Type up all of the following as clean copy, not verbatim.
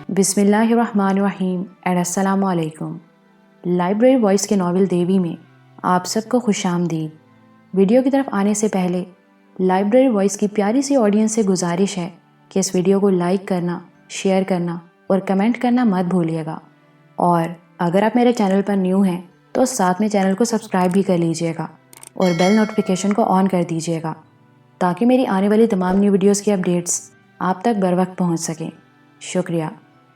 بسم اللہ الرحمن الرحیم اینڈ السلام علیکم۔ لائبریری وائس کے ناول دیوی میں آپ سب کو خوش آمدید۔ ویڈیو کی طرف آنے سے پہلے لائبریری وائس کی پیاری سی آڈینس سے گزارش ہے کہ اس ویڈیو کو لائک کرنا، شیئر کرنا اور کمنٹ کرنا مت بھولیے گا، اور اگر آپ میرے چینل پر نیو ہیں تو ساتھ میں چینل کو سبسکرائب بھی کر لیجئے گا اور بیل نوٹیفیکیشن کو آن کر دیجئے گا تاکہ میری آنے والی تمام نیو ویڈیوز کی اپڈیٹس آپ تک بر وقت پہنچ سکیں۔ شکریہ۔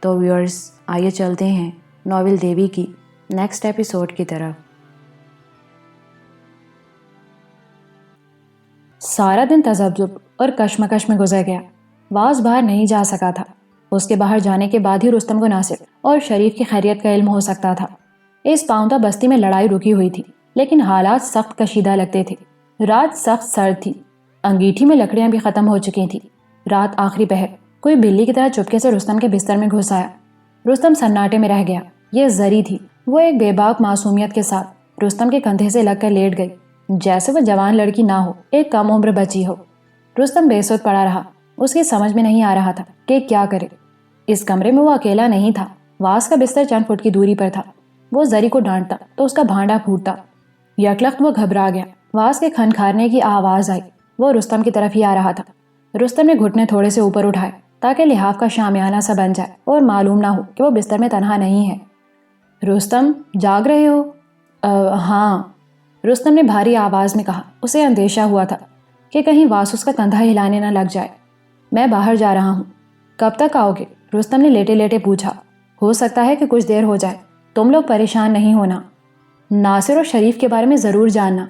تو ویورز، آئیے چلتے ہیں ناول دیوی کی نیکسٹ ایپیسوڈ کی طرف۔ سارا دن تذبذب اور کشمکش میں گزر گیا۔ واز باہر نہیں جا سکا تھا۔ اس کے باہر جانے کے بعد ہی رستم کو ناصر اور شریف کی خیریت کا علم ہو سکتا تھا۔ اس پاؤندہ بستی میں لڑائی رکی ہوئی تھی، لیکن حالات سخت کشیدہ لگتے تھے۔ رات سخت سرد تھی، انگیٹھی میں لکڑیاں بھی ختم ہو چکی تھیں۔ رات آخری پہر کوئی بلی کی طرح چپکے سے رستم کے بستر میں گھس آیا۔ رستم سناٹے میں رہ گیا۔ یہ زری تھی، وہ ایک بے باک معصومیت کے ساتھ رستم کے کندھے سے لگ کر لیٹ گئی، جیسے وہ جوان لڑکی نہ ہو، ایک کم عمر بچی ہو۔ رستم بے سود پڑا رہا۔ اس کی سمجھ میں نہیں آ رہا تھا کہ کیا کرے۔ اس کمرے میں وہ اکیلا نہیں تھا۔ واس کا بستر چند فٹ کی دوری پر تھا۔ وہ زری کو ڈانٹتا تو اس کا بھانڈا پھوٹتا۔ یکلخت وہ گھبرا گیا۔ واس کے کھنکھارنے کی آواز آئی۔ وہ رستم کی طرف ہی آ رہا تھا۔ رستم نے گھٹنے تھوڑے سے اوپر اٹھائے تاکہ لحاف کا شامیانہ سا بن جائے اور معلوم نہ ہو کہ وہ بستر میں تنہا نہیں ہے۔ رستم، جاگ رہے ہو؟ ہاں، رستم نے بھاری آواز میں کہا۔ اسے اندیشہ ہوا تھا کہ کہیں واس اس کا کندھا ہلانے نہ لگ جائے۔ میں باہر جا رہا ہوں۔ کب تک آؤ گے؟ رستم نے لیٹے لیٹے پوچھا۔ ہو سکتا ہے کہ کچھ دیر ہو جائے۔ تم لوگ پریشان نہیں ہونا۔ ناصر اور شریف کے بارے میں ضرور جاننا۔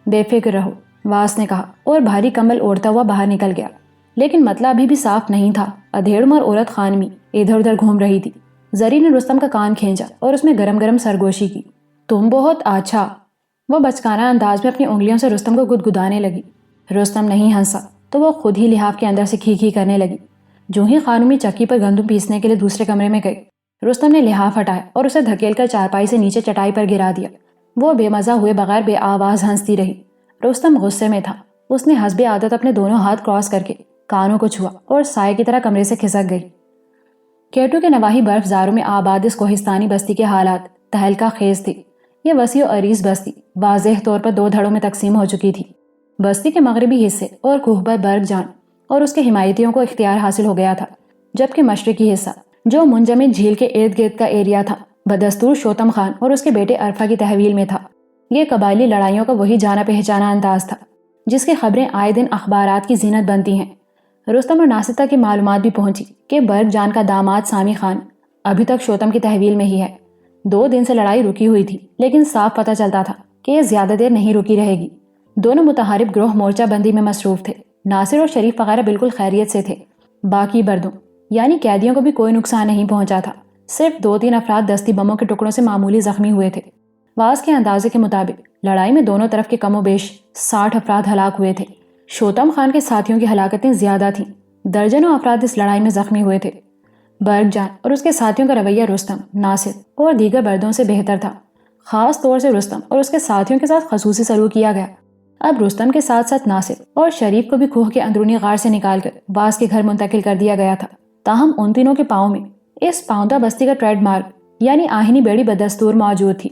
بے فکر رہو، واس نے کہا اور بھاری کمبل اوڑھتا ہوا باہر نکل گیا۔ لیکن مطلب ابھی بھی صاف نہیں تھا۔ ادھیڑ اور عورت خانمی ادھر ادھر گھوم رہی تھی۔ زری نے رستم کا کان کھینچا اور اس میں گرم گرم سرگوشی کی۔ تم بہت اچھا۔ وہ بچکانہ انداز میں اپنی انگلیوں سے رستم کو گدگدانے لگی۔ رستم نہیں ہنسا تو وہ خود ہی لحاف کے اندر سے کھی کھی کرنے لگی۔ جو ہی خانمی چکی پر گندم پیسنے کے لیے دوسرے کمرے میں گئی، رستم نے لحاف ہٹایا اور اسے دھکیل کر چارپائی سے نیچے چٹائی پر گرا دیا۔ وہ بے مزہ ہوئے بغیر بے آواز ہنستی رہی۔ رستم غصے میں تھا۔ اس نے حسب عادت اپنے دونوں ہاتھ کراس کر کے کانوں کو چھوا اور سائے کی طرح کمرے سے کھسک گئی۔ کیٹو کے نواحی برف زاروں میں آباد اس کوہستانی بستی کے حالات تہلکہ خیز تھے۔ یہ وسیع و عریض بستی واضح طور پر دو دھڑوں میں تقسیم ہو چکی تھی۔ بستی کے مغربی حصے اور کوہ پر برگ جان اور اس کے حمایتیوں کو اختیار حاصل ہو گیا تھا، جبکہ مشرقی حصہ جو منجمد جھیل کے ارد گرد کا ایریا تھا بدستور شوتم خان اور اس کے بیٹے عرفہ کی تحویل میں تھا۔ یہ قبائلی لڑائیوں کا وہی جانا پہچانا انداز تھا جس کی خبریں آئے دن اخبارات کی زینت بنتی ہیں۔ رستم اور ناصر تک کی معلومات بھی پہنچی کہ برگ جان کا داماد سامی خان ابھی تک شوتم کی تحویل میں ہی ہے۔ 2 دن سے لڑائی رکی ہوئی تھی، لیکن صاف پتہ چلتا تھا کہ یہ زیادہ دیر نہیں رکی رہے گی۔ دونوں متحارب گروہ مورچہ بندی میں مصروف تھے۔ ناصر اور شریف وغیرہ بالکل خیریت سے تھے۔ باقی بردوں یعنی قیدیوں کو بھی کوئی نقصان نہیں پہنچا تھا۔ صرف 2-3 افراد دستی بموں کے ٹکڑوں سے معمولی زخمی ہوئے تھے۔ واس کے اندازے کے مطابق لڑائی میں دونوں طرف کے کم و بیش 60 افراد ہلاک ہوئے تھے۔ شوتم خان کے ساتھیوں کی ہلاکتیں زیادہ تھیں۔ درجنوں افراد اس لڑائی میں زخمی ہوئے تھے۔ برگ جان اور اس کے ساتھیوں کا رویہ رستم، ناصر اور دیگر بردوں سے بہتر تھا۔ خاص طور سے رستم اور اس کے ساتھیوں کے ساتھ خصوصی سلوک کیا گیا۔ اب رستم کے ساتھ ساتھ ناصر اور شریف کو بھی کوہ کے اندرونی غار سے نکال کر واس کے گھر منتقل کر دیا گیا تھا۔ تاہم ان تینوں کے پاؤں میں اس پاؤندہ بستی کا ٹریڈ مارک یعنی آہنی بیڑی بدستور موجود تھی۔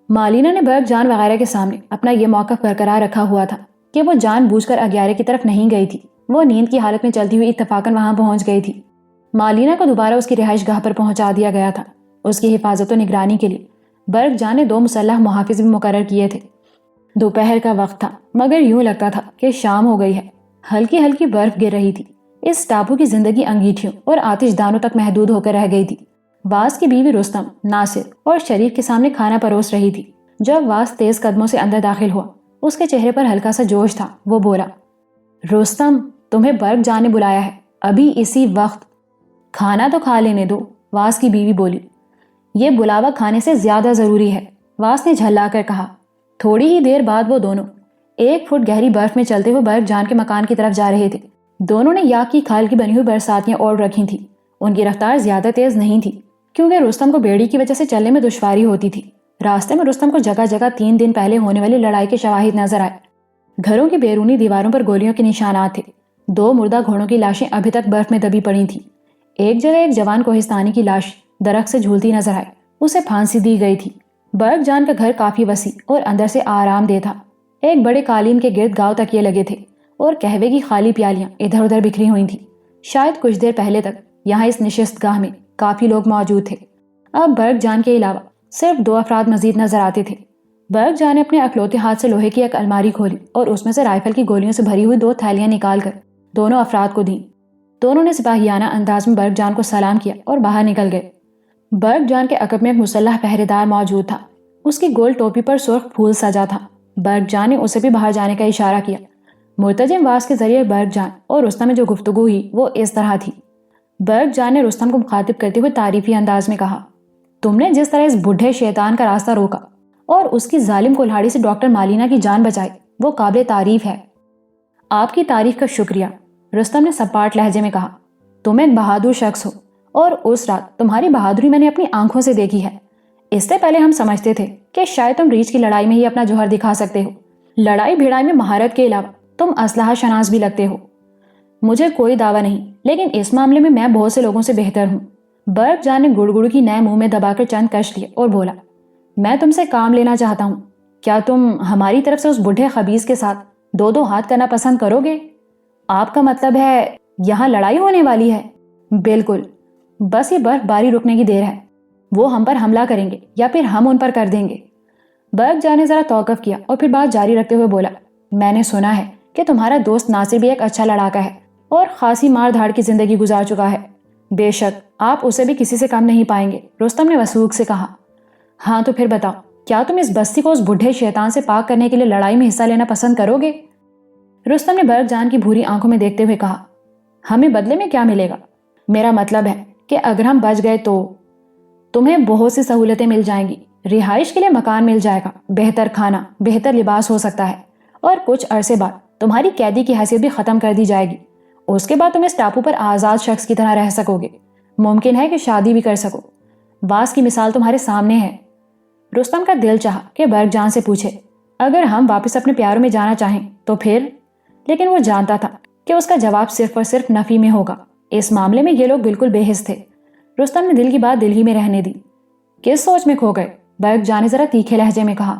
مالینا نے برگ جان وغیرہ کے سامنے اپنا یہ موقف برقرار رکھا ہوا تھا کہ وہ جان بوجھ کر اگیارے کی طرف نہیں گئی تھی۔ وہ نیند کی حالت میں چلتی ہوئی اتفاقاً وہاں پہنچ گئی تھی۔ مالینا کو دوبارہ اس کی رہائش گاہ پر پہنچا دیا گیا تھا۔ اس کی حفاظت و نگرانی کے لیے برگ جان نے 2 مسلح محافظ بھی مقرر کیے تھے۔ دوپہر کا وقت تھا، مگر یوں لگتا تھا کہ شام ہو گئی ہے۔ ہلکی ہلکی برف گر رہی تھی۔ اس ٹاپو کی زندگی انگیٹھیوں اور آتش دانوں تک محدود ہو کر رہ گئی تھی۔ واس کی بیوی رستم، ناصر اور شریف کے سامنے کھانا پروس رہی تھی۔ جب واس تیز قدموں سے اندر داخل ہوا، اس کے چہرے پر ہلکا سا جوش تھا۔ وہ بولا، رستم، تمہیں برگ جان نے بلایا ہے، ابھی اسی وقت۔ کھانا تو کھا لینے دو، واس کی بیوی بولی۔ یہ بلاوا کھانے سے زیادہ ضروری ہے، واس نے جھلا کر کہا۔ تھوڑی ہی دیر بعد وہ دونوں 1 فٹ گہری برف میں چلتے ہوئے برگ جان کے مکان کی طرف جا رہے تھے۔ دونوں نے یاک کی کھال کی بنی ہوئی برساتیاں اوڑھ رکھی تھیں۔ ان کی رفتار زیادہ تیز نہیں تھی کیونکہ رستم کو بیڑی کی وجہ سے چلنے میں دشواری ہوتی تھی۔ راستے میں رستم کو جگہ جگہ 3 دن پہلے ہونے والی لڑائی کے شواہد نظر آئے۔ گھروں کی بیرونی دیواروں پر گولیوں کے نشانات تھے۔ 2 مردہ گھوڑوں کی لاشیں ابھی تک برف میں دبی پڑی تھیں۔ ایک جگہ ایک جوان کوہستانی کی لاش درخت سے جھولتی نظر آئی. اسے پھانسی دی گئی تھی. برق جان کا گھر کافی وسیع اور اندر سے آرام دہ تھا. ایک بڑے قالین کے گرد گاؤ تکیے لگے تھے اور قہوے کی خالی پیالیاں ادھر ادھر بکھری ہوئی تھیں. شاید کچھ دیر پہلے تک یہاں اس نشست گاہ میں کافی لوگ موجود تھے. اب برق جان کے علاوہ صرف 2 افراد مزید نظر آتے تھے. برق جان نے اپنے اکلوتے ہاتھ سے لوہے کی ایک الماری کھولی اور اس میں سے رائفل کی گولیوں سے بھری ہوئی 2 تھیلیاں نکال کر دونوں افراد کو دیں. دونوں نے سپاہیانہ انداز میں برق جان کو سلام کیا اور باہر نکل گئے. برق جان کے عقب میں ایک مسلح پہرے دار موجود تھا. اس کی گول ٹوپی پر سرخ پھول سجا تھا. برق جان نے اسے بھی باہر جانے کا اشارہ کیا. مرتجم واس کے ذریعے برق جان اور رستم میں جو گفتگو ہوئی وہ اس طرح تھی. برق جان نے رستم کو مخاطب کرتے ہوئے تعریفی انداز میں کہا، تم نے جس طرح اس بڈھے شیطان کا راستہ روکا اور اس کی ظالم کلہاڑی سے ڈاکٹر مالینا کی جان بچائی وہ قابل تعریف ہے. آپ کی تعریف کا شکریہ، رستم نے سپاٹ لہجے میں کہا. تم ایک بہادر شخص ہو اور اس رات تمہاری بہادری میں نے اپنی آنکھوں سے دیکھی ہے. اس سے پہلے ہم سمجھتے تھے کہ شاید تم ریچھ کی لڑائی میں ہی اپنا جوہر دکھا سکتے ہو. لڑائی بھیڑائی میں مہارت کے علاوہ تم اسلحہ شناس بھی لگتے ہو. مجھے کوئی دعویٰ نہیں، لیکن اس معاملے میں میں بہت سے لوگوں سے بہتر ہوں. برق جان نے گڑگڑ کی نئے منہ میں دبا کر چند کش لیے اور بولا، میں تم سے کام لینا چاہتا ہوں. کیا تم ہماری طرف سے اس بڈھے خبیث کے ساتھ 2 ہاتھ کرنا پسند کرو گے؟ آپ کا مطلب ہے یہاں لڑائی ہونے والی ہے؟ بالکل، بس یہ برف باری رکنے کی دیر ہے. وہ ہم پر حملہ کریں گے یا پھر ہم ان پر کر دیں گے. برق جان نے ذرا توقف کیا اور پھر بات جاری رکھتے ہوئے بولا، میں نے سنا ہے کہ تمہارا دوست ناصر بھی ایک اچھا لڑاکا ہے اور خاصی مار دھاڑ کی زندگی گزار چکا ہے. بے شک آپ اسے بھی کسی سے کم نہیں پائیں گے، رستم نے وسوخ سے کہا. ہاں تو پھر بتاؤ، کیا تم اس بستی کو اس بڈھے شیطان سے پاک کرنے کے لیے لڑائی میں حصہ لینا پسند کرو گے؟ رستم نے برق جان کی بھوری آنکھوں میں دیکھتے ہوئے کہا، ہمیں بدلے میں کیا ملے گا؟ میرا مطلب ہے کہ اگر ہم بچ گئے تو تمہیں بہت سی سہولتیں مل جائیں گی. رہائش کے لیے مکان مل جائے گا، بہتر کھانا، بہتر لباس ہو سکتا ہے، اور کچھ عرصے بعد تمہاری قیدی کی حیثیت بھی ختم کر دی جائے گی. اس کے بعد تم اس ٹاپو پر آزاد شخص کی طرح رہ سکو گے. ممکن ہے کہ شادی بھی کر سکو. واس کی مثال تمہارے سامنے ہے. رستم کا دل چاہا کہ برق جان سے پوچھے، اگر ہم واپس اپنے پیاروں میں جانا چاہیں تو پھر؟ لیکن وہ جانتا تھا کہ اس کا جواب صرف اور صرف نفی میں ہوگا. اس معاملے میں یہ لوگ بالکل بے حس تھے. رستم نے دل کی بات دل ہی میں رہنے دی. کس سوچ میں کھو گئے؟ برق جان نے ذرا تیکھے لہجے میں کہا.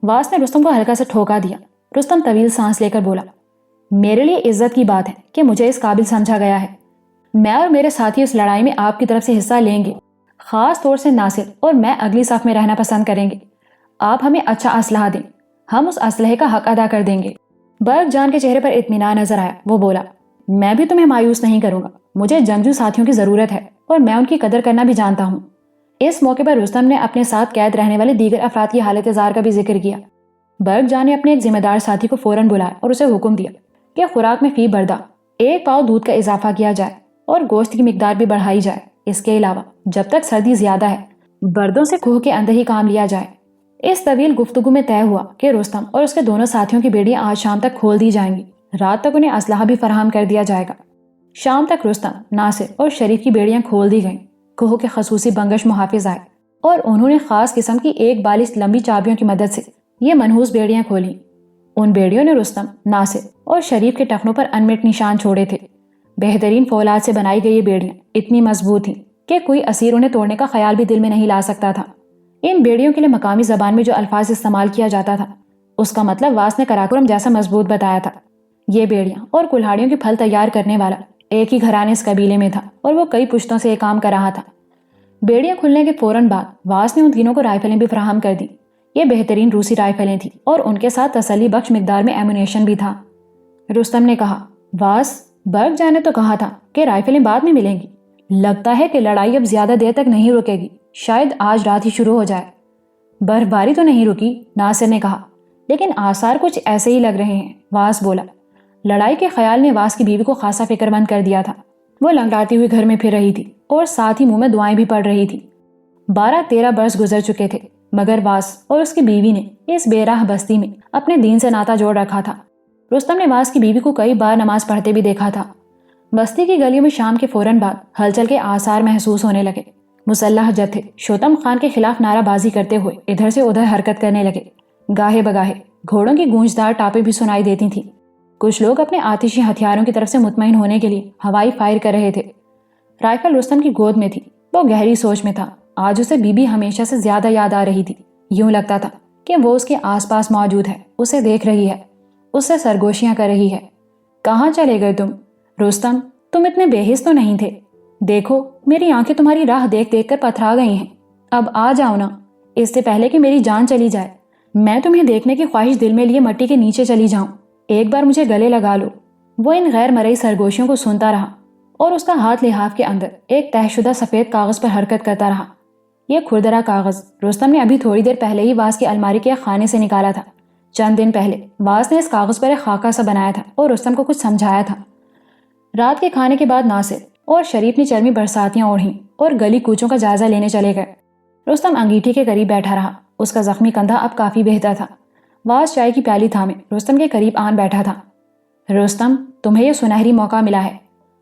واس نے رستم کو ہلکا سے ٹھوکا دیا. رستم طویل سانس لے کر بولا، میرے لیے عزت کی بات ہے کہ مجھے اس قابل سمجھا گیا ہے. میں اور میرے ساتھی اس لڑائی میں آپ کی طرف سے حصہ لیں گے. خاص طور سے ناصر اور میں اگلی صف میں رہنا پسند کریں گے. آپ ہمیں اچھا اسلحہ دیں، ہم اس اسلحے کا حق ادا کر دیں گے. برق جان کے چہرے پر اطمینان نظر آیا. وہ بولا، میں بھی تمہیں مایوس نہیں کروں گا. مجھے جنگجو ساتھیوں کی ضرورت ہے اور میں ان کی قدر کرنا بھی جانتا ہوں. اس موقع پر رستم نے اپنے ساتھ قید رہنے والے دیگر افراد کی حالت زار کا بھی ذکر کیا. برق جان نے اپنے ایک ذمہ دار ساتھی کو فوراً بلایا اور اسے حکم دیا کہ خوراک میں فی بردہ 1 پاؤ دودھ کا اضافہ کیا جائے اور گوشت کی مقدار بھی بڑھائی جائے. اس کے علاوہ جب تک سردی زیادہ ہے بردوں سے کوہ کے اندر ہی کام لیا جائے. اس طویل گفتگو میں طے ہوا کہ رستم اور اس کے دونوں ساتھیوں کی بیڑیاں آج شام تک کھول دی جائیں گی. رات تک انہیں اسلحہ بھی فراہم کر دیا جائے گا. شام تک رستم، ناصر اور شریف کی بیڑیاں کھول دی گئیں. کوہ کے خصوصی بنگش محافظ آئے اور انہوں نے خاص قسم کی 1 بالش لمبی چابیوں کی مدد سے یہ منحوس بیڑیاں کھولیں. ان بیڑیوں نے رستم، ناصر اور شریف کے ٹخنوں پر انمٹ نشان چھوڑے تھے. بہترین فولاد سے بنائی گئی یہ بیڑیاں اتنی مضبوط تھیں کہ کوئی اسیر انہیں توڑنے کا خیال بھی دل میں نہیں لا سکتا تھا. ان بیڑیوں کے لیے مقامی زبان میں جو الفاظ استعمال کیا جاتا تھا اس کا مطلب واس نے کراکرم جیسا مضبوط بتایا تھا. یہ بیڑیاں اور کلہاڑیوں کے پھل تیار کرنے والا ایک ہی گھرانے اس قبیلے میں تھا اور وہ کئی پشتوں سے یہ کام کر رہا تھا. بیڑیاں کھلنے کے فوراً بعد واس نے ان تینوں کو رائفلیں بھی فراہم کر دی. یہ بہترین روسی رائفلیں تھیں اور ان کے ساتھ تسلی بخش مقدار میں ایمونیشن بھی تھا. رستم نے کہا، واس، برق جان نے تو کہا تھا کہ رائفلیں بعد میں ملیں گی. لگتا ہے کہ لڑائی اب زیادہ دیر تک نہیں رکے گی. شاید آج رات ہی شروع ہو جائے. برف باری تو نہیں رکی، ناصر نے کہا، لیکن آثار کچھ ایسے ہی لگ رہے ہیں. واس بولا. لڑائی کے خیال نے واس کی بیوی کو خاصا فکر مند کر دیا تھا. وہ لنگڑاتی ہوئی گھر میں پھر رہی تھی اور ساتھ ہی منہ میں دعائیں بھی پڑھ رہی تھی. 12-13 برس گزر چکے تھے مگر واس اور اس کی بیوی نے اس بے راہ بستی میں اپنے دین سے ناتا جوڑ رکھا تھا. رستم نے واس کی بیوی کو کئی بار نماز پڑھتے بھی دیکھا تھا. بستی کی گلیوں میں شام کے فوراً بعد ہلچل کے آثار محسوس ہونے لگے. مسلح جتھے شوتم خان کے خلاف نعرہ بازی کرتے ہوئے ادھر سے ادھر حرکت کرنے لگے. گاہے بگاہے گھوڑوں کی گونجدار ٹاپیں بھی سنائی دیتی تھیں. کچھ لوگ اپنے آتشی ہتھیاروں کی طرف سے مطمئن ہونے کے لیے ہوائی فائر کر رہے تھے. رائفل رستم کی گود میں تھی۔ وہ گہری سوچ میں تھا۔ آج اسے بی بی ہمیشہ سے زیادہ یاد آ رہی تھی۔ یوں لگتا تھا کہ وہ اس کے آس پاس موجود ہے، اسے دیکھ رہی ہے، اس سے سرگوشیاں کر رہی ہے۔ کہاں چلے گئے تم؟ رستم، تم اتنے بے حس تو نہیں تھے۔ دیکھو میری آنکھیں تمہاری راہ دیکھ دیکھ کر پتھرا گئی ہیں۔ اب آ جاؤ نا، اس سے پہلے کہ میری جان چلی جائے۔ میں تمہیں دیکھنے کی خواہش دل میں لیے مٹی کے نیچے چلی جاؤں۔ ایک بار مجھے گلے لگا لو۔ وہ ان غیر مرئی سرگوشیوں کو سنتا رہا اور اس کا ہاتھ لحاف کے اندر ایک تہہ شدہ سفید کاغذ پر حرکت کرتا رہا۔ یہ کھردرا کاغذ رستم نے ابھی تھوڑی دیر پہلے ہی واس کی الماری کے ایک خانے سے نکالا تھا۔ چند دن پہلے واس نے اس کاغذ پر ایک خاکہ سا بنایا تھا اور رستم کو کچھ سمجھایا تھا۔ رات کے کھانے کے بعد ناصر اور شریف نے چرمی برساتیاں اوڑھیں اور گلی کوچوں کا جائزہ لینے چلے گئے۔ رستم انگیٹھی کے قریب بیٹھا رہا۔ اس کا زخمی کندھا اب کافی بہتر تھا۔ واس چائے کی پیالی تھامے رستم کے قریب آن بیٹھا تھا۔ رستم، تمہیں یہ سنہری موقع ملا ہے۔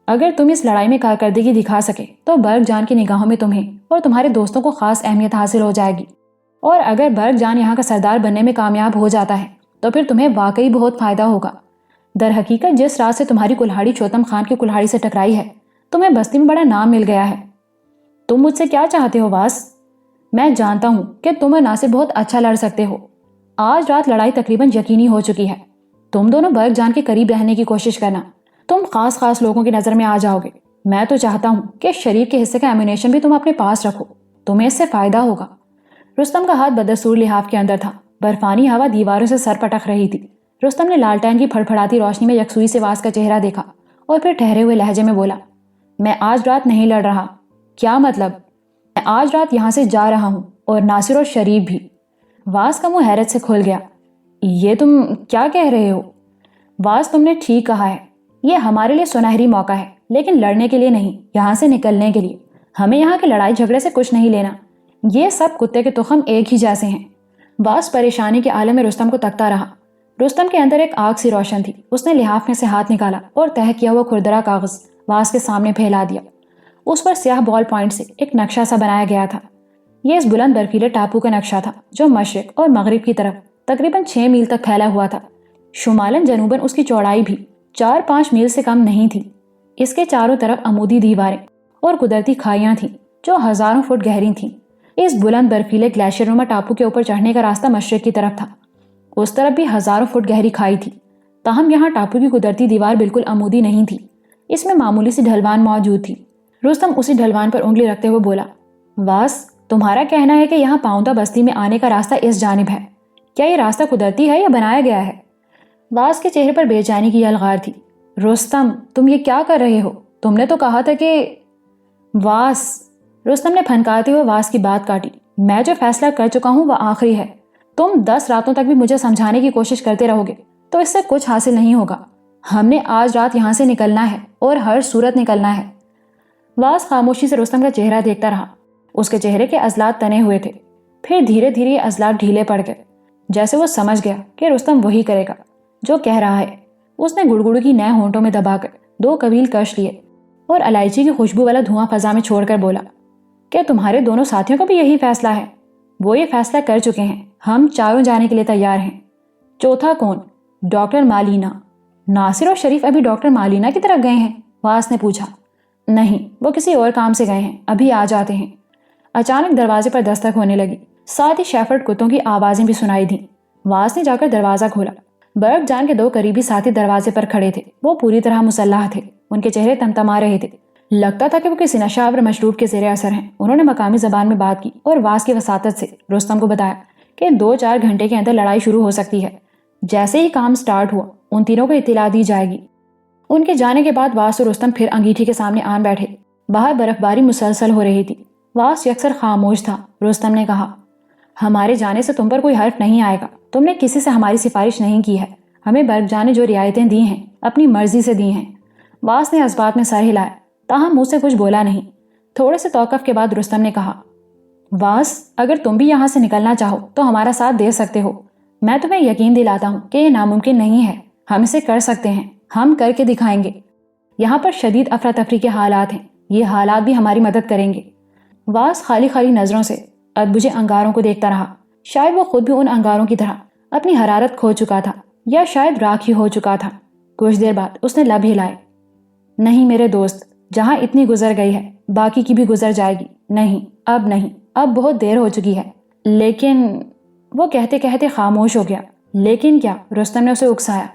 اگر تم اس لڑائی میں کارکردگی دکھا سکے تو برگ جان کی نگاہوں میں تمہیں اور تمہارے دوستوں کو خاص اہمیت حاصل ہو جائے گی، اور اگر برگ جان یہاں کا سردار بننے میں کامیاب ہو جاتا ہے تو پھر تمہیں واقعی بہت فائدہ ہوگا۔ در حقیقت جس رات سے تمہاری کلہاڑی چوتم خان کی کلہاڑی سے ٹکرائی ہے، تمہیں بستی میں بڑا نام مل گیا ہے۔ تم مجھ سے کیا چاہتے ہو واس؟ میں جانتا ہوں کہ تم اور ناصر بہت اچھا لڑ سکتے ہو۔ آج رات لڑائی تقریباً یقینی ہو چکی ہے۔ تم دونوں برگ جان کے قریب رہنے کی کوشش کرنا۔ تم خاص لوگوں کی نظر میں آ جاؤ گے۔ میں تو چاہتا ہوں کہ شریف کے حصے کا ایمونیشن بھی تم اپنے پاس رکھو، تمہیں اس سے فائدہ ہوگا۔ رستم کا ہاتھ بدستور لحاف کے اندر تھا۔ برفانی ہوا دیواروں سے سر پٹک رہی تھی۔ رستم نے لالٹین کی پھڑپھڑاتی روشنی میں یکسوئی سے واس کا چہرہ دیکھا اور پھر ٹھہرے ہوئے لہجے میں بولا، میں آج رات نہیں لڑ رہا۔ کیا مطلب؟ میں آج رات یہاں سے جا رہا ہوں، اور ناصر اور شریف بھی۔ واس کا منہ حیرت سے کھل گیا۔ یہ تم کیا کہہ رہے ہو؟ واس، تم نے ٹھیک کہا ہے۔ یہ ہمارے لیے سنہری موقع ہے، لیکن لڑنے کے لیے نہیں، یہاں سے نکلنے کے لیے۔ ہمیں یہاں کے لڑائی جھگڑے سے کچھ نہیں لینا۔ یہ سب کتے کے تخم ایک ہی جیسے ہیں۔ واس پریشانی کے عالم میں رستم کو تکتا رہا۔ رستم کے اندر ایک آگ سی روشن تھی۔ اس نے لحاف میں سے ہاتھ نکالا اور تہہ کیا ہوا کھردرا کاغذ واس کے سامنے پھیلا دیا۔ اس پر سیاہ بال پوائنٹ سے ایک نقشہ سا بنایا گیا تھا۔ یہ اس بلند برفیلے ٹاپو کا نقشہ تھا جو مشرق اور مغرب کی طرف تقریباً 6 میل تک پھیلا ہوا تھا۔ شمالاً جنوباً اس کی چوڑائی بھی 4-5 میل سے کم نہیں تھی۔ اس کے چاروں طرف عمودی دیواریں اور قدرتی کھائیاں تھیں جو ہزاروں فٹ گہری تھیں۔ اس بلند برفیلے گلیشیر نما ٹاپو کے اوپر چڑھنے کا راستہ مشرق کی طرف تھا۔ اس طرف بھی ہزاروں فٹ گہری کھائی تھی۔ تاہم یہاں ٹاپو کی قدرتی دیوار بالکل عمودی نہیں تھی، اس میں معمولی سی ڈھلوان موجود تھی۔ رستم اسی ڈھلوان پر انگلی رکھتے ہوئے بولا، واس، تمہارا کہنا ہے کہ یہاں پاؤنتا بستی میں آنے کا راستہ اس جانب ہے۔ کیا یہ راستہ قدرتی ہے یا بنایا گیا ہے؟ واس کے چہرے پر بے چینی کی الغار تھی۔ رستم، تم یہ کیا کر رہے ہو؟ تم نے تو کہا تھا کہ… واس، رستم نے پھنکاتے ہوئے واس کی بات کاٹی، میں جو فیصلہ کر چکا ہوں وہ آخری ہے۔ تم 10 راتوں تک بھی مجھے سمجھانے کی کوشش کرتے رہو گے تو اس سے کچھ حاصل نہیں ہوگا۔ ہم نے آج رات یہاں سے نکلنا ہے اور ہر صورت نکلنا ہے۔ واس خاموشی سے رستم کا چہرہ دیکھتا رہا۔ اس کے چہرے کے عضلات تنے ہوئے تھے، پھر دھیرے دھیرے یہ عضلات ڈھیلے پڑ گئے، جیسے وہ سمجھ گیا کہ رستم وہی کرے گا جو کہہ رہا ہے۔ اس نے گڑگڑو کی نئے ہونٹوں میں دبا کر 2 قبیل کش لیے اور الائچی کی خوشبو والا دھواں فضا میں چھوڑ کر بولا، کیا تمہارے دونوں ساتھیوں کا بھی یہی فیصلہ ہے؟ وہ یہ فیصلہ کر چکے ہیں، ہم چاروں جانے کے لیے تیار ہیں۔ چوتھا کون؟ ڈاکٹر مالینا۔ ناصر اور شریف ابھی ڈاکٹر مالینا کی طرف گئے ہیں؟ واس نے پوچھا۔ نہیں، وہ کسی اور کام سے گئے ہیں، ابھی آ جاتے ہیں۔ اچانک دروازے پر دستک ہونے لگی، ساتھ ہی شیفرڈ کتوں کی آوازیں بھی سنائی دیں۔ واس نے جا کر دروازہ کھولا۔ برگ جان کے 2 قریبی ساتھی دروازے پر کھڑے تھے۔ وہ پوری طرح مسلح تھے، ان کے چہرے تمتما رہے تھے۔ لگتا تھا کہ وہ کسی نشہ آور مشروب کے زیر اثر ہیں۔ انہوں نے مقامی زبان میں بات کی اور واس کی وساطت سے رستم کو بتایا کہ 2-4 گھنٹے کے اندر لڑائی شروع ہو سکتی ہے۔ جیسے ہی کام سٹارٹ ہوا ان تینوں کو اطلاع دی جائے گی۔ ان کے جانے کے بعد واس اور رستم پھر انگیٹھی کے سامنے آن بیٹھے۔ باہر برف باری مسلسل ہو رہی تھی۔ واس یکسر خاموش تھا۔ رستم نے کہا، ہمارے جانے سے تم پر کوئی حرف نہیں آئے گا۔ تم نے کسی سے ہماری سفارش نہیں کی ہے۔ ہمیں برگ جان نے جو رعایتیں دی ہیں اپنی مرضی سے دی ہیں۔ واس نے اسبات میں سر ہلایا، تاہم منہ سے کچھ بولا نہیں۔ تھوڑے سے توقف کے بعد رستم نے کہا، واس، اگر تم بھی یہاں سے نکلنا چاہو تو ہمارا ساتھ دے سکتے ہو۔ میں تمہیں یقین دلاتا ہوں کہ یہ ناممکن نہیں ہے، ہم اسے کر سکتے ہیں، ہم کر کے دکھائیں گے۔ یہاں پر شدید افراتفری کے حالات ہیں، یہ حالات بھی ہماری مدد کریں گے۔ واس خالی خالی نظروں سے ادبجے انگاروں کو دیکھتا رہا۔ شاید وہ خود بھی ان انگاروں کی طرح اپنی حرارت کھو چکا تھا، یا شاید راکھ ہی ہو چکا تھا۔ کچھ دیر بعد اس نے لب ہلائے، نہیں میرے دوست، جہاں اتنی گزر گئی ہے باقی کی بھی گزر جائے گی. نہیں، اب بہت دیر ہو چکی ہے. لیکن وہ کہتے کہتے خاموش ہو گیا. لیکن کیا؟ رستم نے اسے اکسایا.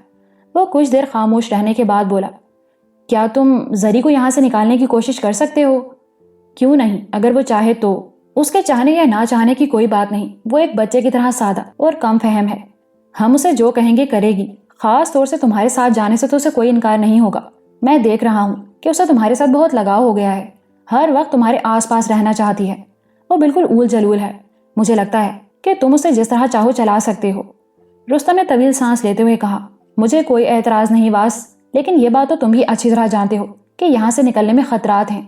وہ کچھ دیر خاموش رہنے کے بعد بولا، کیا تم زری کو یہاں سے نکالنے کی کوشش کر سکتے ہو؟ کیوں نہیں، اگر وہ چاہے تو. اس کے چاہنے یا نہ چاہنے کی کوئی بات نہیں. وہ ایک بچے کی طرح سادہ اور کم فہم ہے. ہم اسے جو کہیں گے کرے گی. خاص طور سے تمہارے ساتھ جانے سے تو اسے کوئی انکار نہیں ہوگا. میں دیکھ رہا ہوں کہ اسے تمہارے ساتھ بہت لگاؤ ہو گیا ہے. ہر وقت تمہارے آس پاس رہنا چاہتی ہے. وہ بالکل اول جلول ہے. مجھے لگتا ہے کہ تم اسے جس طرح چاہو چلا سکتے ہو. رستم نے طویل سانس لیتے ہوئے کہا، مجھے کوئی اعتراض نہیں واس، لیکن یہ بات تو تم بھی اچھی طرح جانتے ہو کہ یہاں سے نکلنے میں خطرات ہیں.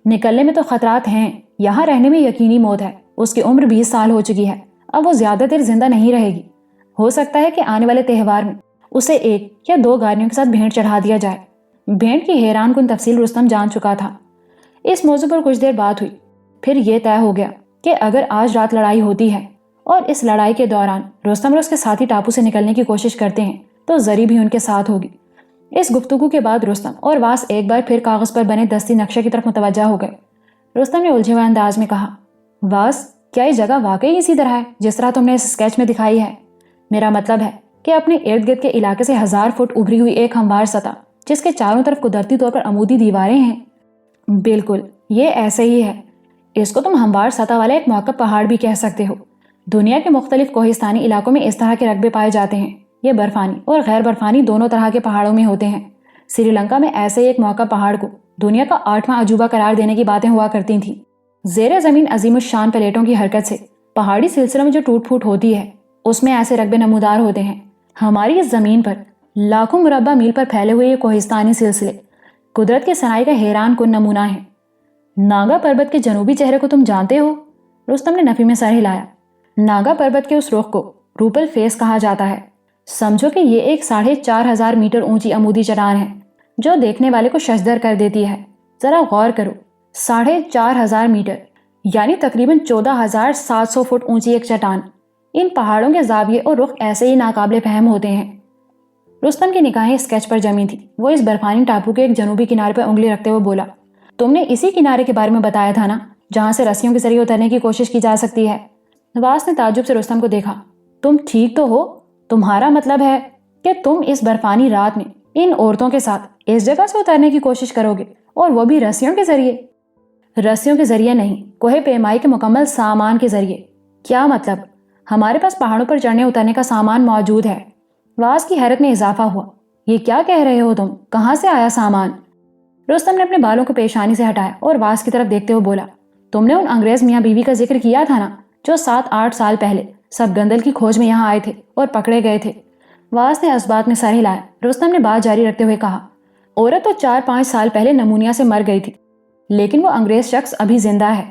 نکلنے میں تو خطرات ہیں، یہاں رہنے میں یقینی موت ہے. اس کی عمر 20 سال ہو چکی ہے. اب وہ زیادہ دیر زندہ نہیں رہے گی. ہو سکتا ہے کہ آنے والے تہوار میں اسے 1 یا 2 گاڑیوں کے ساتھ بھینٹ چڑھا دیا جائے. بھینٹ کی حیران کن تفصیل رستم جان چکا تھا. اس موضوع پر کچھ دیر بات ہوئی. پھر یہ طے ہو گیا کہ اگر آج رات لڑائی ہوتی ہے اور اس لڑائی کے دوران رستم اور اس کے ساتھی ٹاپو سے نکلنے کی کوشش کرتے ہیں تو زری بھی ان کے ساتھ ہوگی. اس گفتگو کے بعد رستم اور واس ایک بار پھر کاغذ پر بنے دستی نقشے کی طرف متوجہ ہو گئے. رستم نے الجھے ہوئے انداز میں کہا، واس، کیا یہ جگہ واقعی اسی طرح ہے جس طرح تم نے اس اسکیچ میں دکھائی ہے؟ میرا مطلب ہے کہ اپنے ارد گرد کے علاقے سے 1000 فٹ ابھری ہوئی ایک ہموار سطح جس کے چاروں طرف قدرتی طور پر عمودی دیواریں ہیں. بالکل، یہ ایسے ہی ہے. اس کو تم ہموار سطح والا ایک موقع پہاڑ بھی کہہ سکتے ہو. دنیا کے مختلف کوہستانی علاقوں میں اس طرح کے رقبے پائے جاتے ہیں. یہ برفانی اور غیر برفانی دونوں طرح کے پہاڑوں میں ہوتے ہیں. سری لنکا میں ایسے ایک موقع پہاڑ کو دنیا کا 8واں عجوبہ قرار دینے کی باتیں ہوا کرتی تھیں. زیر زمین عظیم الشان پلیٹوں کی حرکت سے پہاڑی سلسلوں میں جو ٹوٹ پھوٹ ہوتی ہے اس میں ایسے رقبے نمودار ہوتے ہیں. ہماری اس زمین پر لاکھوں مربع میل پر پھیلے ہوئے یہ کوہستانی سلسلے قدرت کی صناعی کا حیران کن نمونہ ہیں. ناگا پربت کے جنوبی چہرے کو تم جانتے ہو؟ رستم نے نفی میں سر ہلایا. ناگا پربت کے اس رخ کو روپل فیس کہا جاتا ہے. سمجھو کہ یہ ایک 4500 میٹر اونچی عمودی چٹان ہے جو دیکھنے والے کو ششدر کر دیتی ہے. ذرا غور کرو، 4500 میٹر یعنی تقریباً 14700 فٹ اونچی ایک چٹان. ان پہاڑوں کے زاویے اور رخ ایسے ہی ناقابل فہم ہوتے ہیں. رستم کی نگاہیں اسکیچ پر جمی تھی. وہ اس برفانی ٹاپو کے ایک جنوبی کنارے پر انگلی رکھتے ہوئے بولا، تم نے اسی کنارے کے بارے میں بتایا تھا نا جہاں سے رسیوں کے ذریعے اترنے کی کوشش کی جا سکتی ہے؟ واس نے تعجب سے رستم کو دیکھا. تم ٹھیک تو ہو؟ تمہارا مطلب ہے کہ تم اس برفانی رات میں ان عورتوں کے ساتھ اس جگہ سے اترنے کی کوشش کرو گے، اور وہ بھی رسیوں کے ذریعے؟ رسیوں کے ذریعے نہیں، کوہ پیمائی کے مکمل سامان کے ذریعے. کیا مطلب؟ ہمارے پاس پہاڑوں پر چڑھنے اترنے کا سامان موجود ہے. واس کی حیرت میں اضافہ ہوا. یہ کیا کہہ رہے ہو تم؟ کہاں سے آیا سامان؟ رستم نے اپنے بالوں کو پیشانی سے ہٹایا اور واس کی طرف دیکھتے ہوئے بولا، تم نے ان انگریز میاں بیوی کا ذکر کیا تھا نا جو 7-8 سال پہلے سب گندل کی کھوج میں یہاں آئے تھے اور پکڑے گئے تھے. واس نے اس بات میں سر ہلایا. رستم نے بات جاری رکھتے ہوئے کہا، عورت تو 4-5 سال پہلے نمونیا سے مر گئی تھی، لیکن وہ انگریز شخص ابھی زندہ ہے.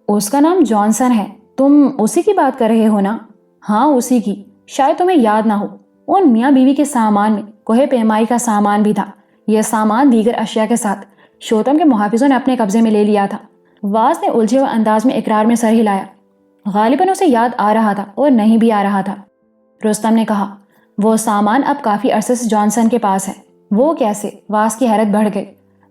اس کا نام جانسن ہے. تم اسی کی بات کر رہے ہو نا؟ ہاں، اسی کی. شاید تمہیں یاد نہ ہو، ان میاں بیوی کے سامان میں کوہ پیمائی کا سامان بھی تھا. یہ سامان دیگر اشیاء کے ساتھ شوتم کے محافظوں نے اپنے قبضے میں لے لیا تھا. واس نے الجھے ہوئے انداز میں اقرار میں سر ہلایا. غالباً اسے یاد آ رہا تھا اور نہیں بھی آ رہا تھا. رستم نے کہا، وہ سامان اب کافی عرصے سے جانسن کے پاس ہے. وہ کیسے؟ واس کی حیرت بڑھ گئی.